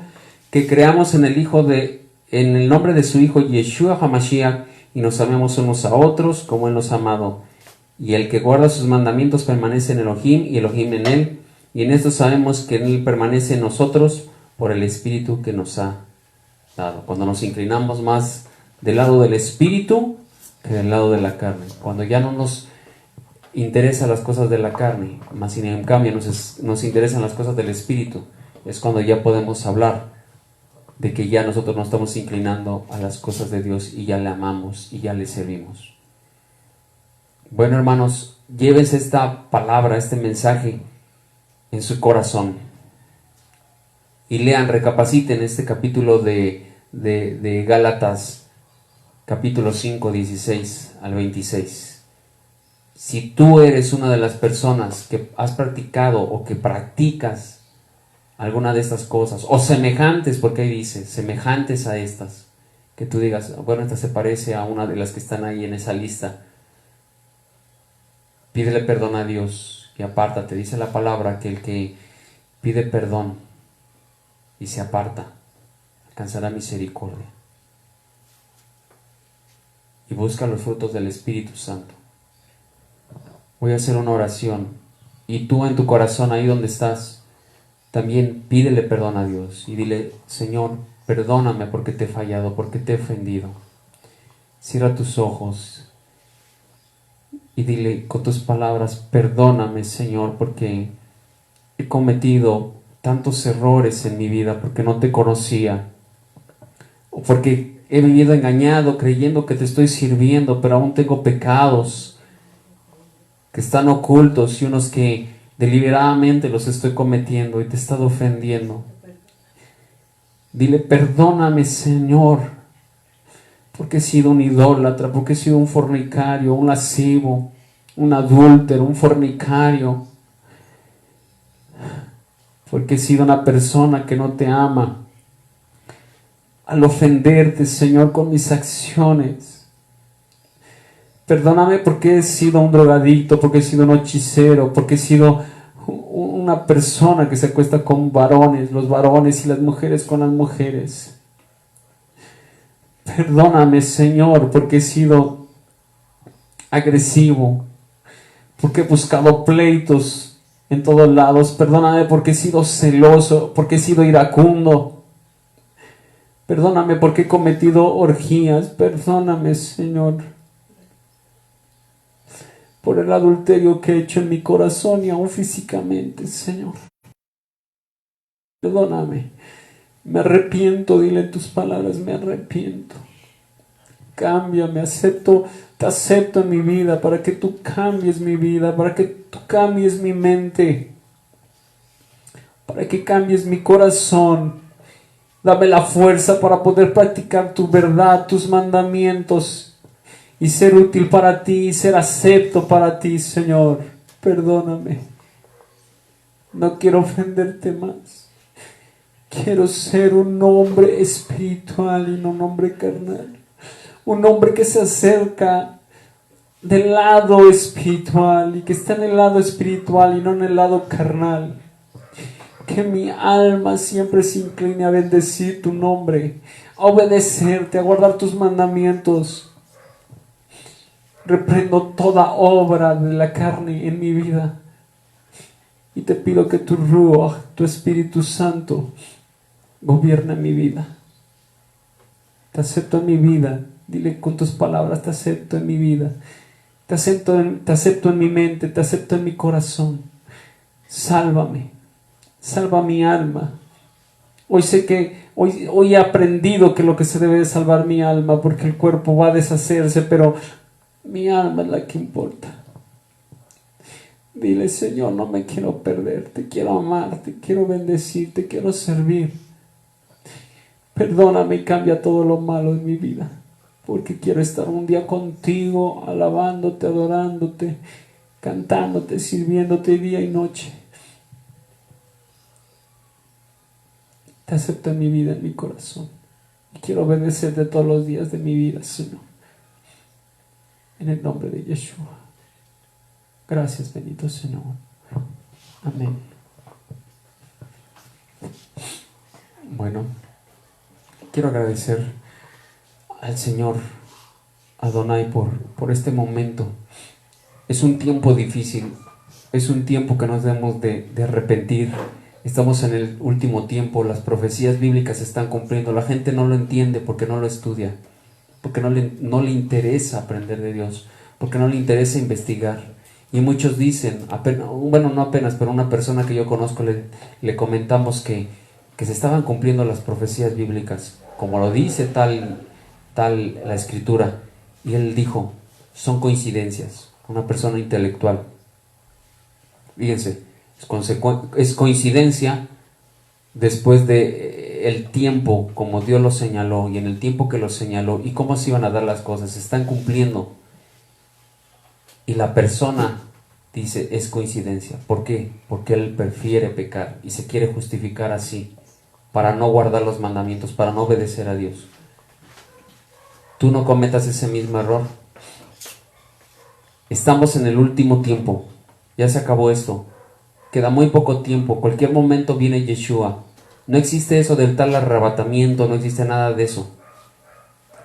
que creamos en el nombre de su Hijo Yeshua HaMashiach, y nos amemos unos a otros como Él nos ha amado. Y el que guarda sus mandamientos permanece en Elohim y Elohim en Él. Y en esto sabemos que en Él permanece en nosotros por el Espíritu que nos ha dado. Cuando nos inclinamos más del lado del Espíritu que del lado de la carne. Cuando ya no nos interesan las cosas de la carne, más sin en cambio nos interesan las cosas del Espíritu, es cuando ya podemos hablar de que ya nosotros nos estamos inclinando a las cosas de Dios y ya le amamos y ya le servimos. Bueno, hermanos, llévense esta palabra, este mensaje en su corazón y lean, recapaciten este capítulo de Gálatas, capítulo 5, 16 al 26. Si tú eres una de las personas que has practicado o que practicas alguna de estas cosas, o semejantes, porque ahí dice, semejantes a estas, que tú digas, bueno, esta se parece a una de las que están ahí en esa lista, pídele perdón a Dios y apártate. Dice la palabra que el que pide perdón y se aparta, alcanzará misericordia. Y busca los frutos del Espíritu Santo. Voy a hacer una oración, y tú en tu corazón, ahí donde estás, también pídele perdón a Dios y dile: Señor, perdóname porque te he fallado, porque te he ofendido. Cierra tus ojos y dile con tus palabras: perdóname, Señor, porque he cometido tantos errores en mi vida, porque no te conocía, o porque he vivido engañado creyendo que te estoy sirviendo, pero aún tengo pecados que están ocultos y unos que deliberadamente los estoy cometiendo y te he estado ofendiendo. Dile: perdóname, Señor, porque he sido un idólatra, porque he sido un fornicario, un lascivo, un adúltero, un fornicario, porque he sido una persona que no te ama. Al ofenderte, Señor, con mis acciones. Perdóname porque he sido un drogadicto, porque he sido un hechicero, porque he sido una persona que se acuesta con varones, los varones, y las mujeres con las mujeres. Perdóname, Señor, porque he sido agresivo, porque he buscado pleitos en todos lados. Perdóname porque he sido celoso, porque he sido iracundo. Perdóname porque he cometido orgías. Perdóname, Señor, por el adulterio que he hecho en mi corazón y aún físicamente, Señor. Perdóname. Me arrepiento, dile en tus palabras: me arrepiento. Cámbiame, te acepto en mi vida para que tú cambies mi vida, para que tú cambies mi mente, para que cambies mi corazón. Dame la fuerza para poder practicar tu verdad, tus mandamientos, y ser útil para ti, ser acepto para ti, Señor. Perdóname. No quiero ofenderte más. Quiero ser un hombre espiritual y no un hombre carnal. Un hombre que se acerca del lado espiritual y que está en el lado espiritual y no en el lado carnal. Que mi alma siempre se incline a bendecir tu nombre, a obedecerte, a guardar tus mandamientos. Reprendo toda obra de la carne en mi vida y te pido que tu Ruach, tu Espíritu Santo, gobierne mi vida. Te acepto en mi vida. Dile con tus palabras: te acepto en mi vida. Te acepto en mi mente, te acepto en mi corazón. Sálvame. Salva mi alma. Hoy sé que hoy he aprendido que lo que se debe de salvar mi alma, porque el cuerpo va a deshacerse, pero mi alma es la que importa. Dile: Señor, no me quiero perder, te quiero amar, te quiero bendecir, te quiero servir. Perdóname y cambia todo lo malo en mi vida, porque quiero estar un día contigo, alabándote, adorándote, cantándote, sirviéndote día y noche. Te acepto en mi vida, en mi corazón, y quiero obedecerte todos los días de mi vida, Señor. En el nombre de Yeshua. Gracias, bendito Señor. Amén. Bueno, quiero agradecer al Señor Adonai por este momento. Es un tiempo difícil, es un tiempo que nos debemos de arrepentir. Estamos en el último tiempo, las profecías bíblicas se están cumpliendo. La gente no lo entiende porque no lo estudia, porque no le interesa aprender de Dios, porque no le interesa investigar. Y muchos dicen, no apenas, pero una persona que yo conozco le comentamos que se estaban cumpliendo las profecías bíblicas, como lo dice tal la escritura. Y él dijo: son coincidencias. Una persona intelectual. Fíjense, es coincidencia después de el tiempo como Dios lo señaló, y en el tiempo que lo señaló y cómo se iban a dar las cosas, se están cumpliendo. Y la persona dice: es coincidencia. ¿Por qué? Porque él prefiere pecar y se quiere justificar así, para no guardar los mandamientos, para no obedecer a Dios. Tú no cometas ese mismo error. Estamos en el último tiempo. Ya se acabó esto. Queda muy poco tiempo. Cualquier momento viene Yeshua. No existe eso del tal arrebatamiento, no existe nada de eso.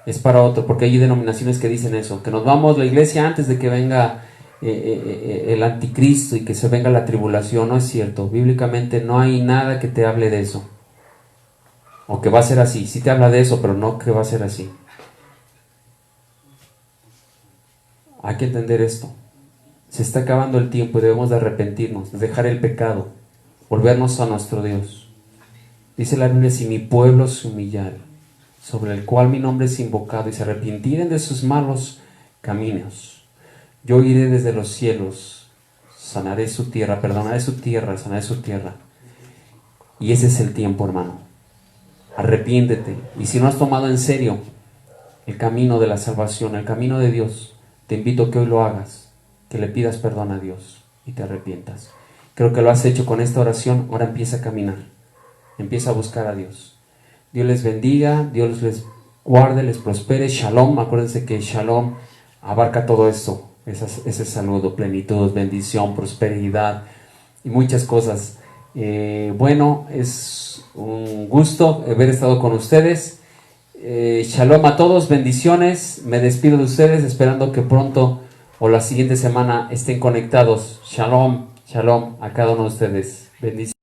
Es para otro, porque hay denominaciones que dicen eso, que nos vamos a la iglesia antes de que venga el anticristo y que se venga la tribulación. No es cierto. Bíblicamente no hay nada que te hable de eso. O que va a ser así. Sí te habla de eso, pero no que va a ser así. Hay que entender esto. Se está acabando el tiempo y debemos de arrepentirnos, de dejar el pecado, volvernos a nuestro Dios. Dice la Biblia: si mi pueblo se humillare, sobre el cual mi nombre es invocado, y se arrepintieren de sus malos caminos, yo iré desde los cielos, sanaré su tierra, perdonaré su tierra, sanaré su tierra. Y ese es el tiempo, hermano. Arrepiéntete. Y si no has tomado en serio el camino de la salvación, el camino de Dios, te invito a que hoy lo hagas, que le pidas perdón a Dios y te arrepientas. Creo que lo has hecho con esta oración. Ahora empieza a caminar, empieza a buscar a Dios. Dios les bendiga, Dios les guarde, les prospere. Shalom, acuérdense que Shalom abarca todo esto, ese saludo, plenitud, bendición, prosperidad y muchas cosas. Bueno, es un gusto haber estado con ustedes. Shalom a todos, bendiciones. Me despido de ustedes esperando que pronto o la siguiente semana estén conectados. Shalom, shalom a cada uno de ustedes. Bendiciones.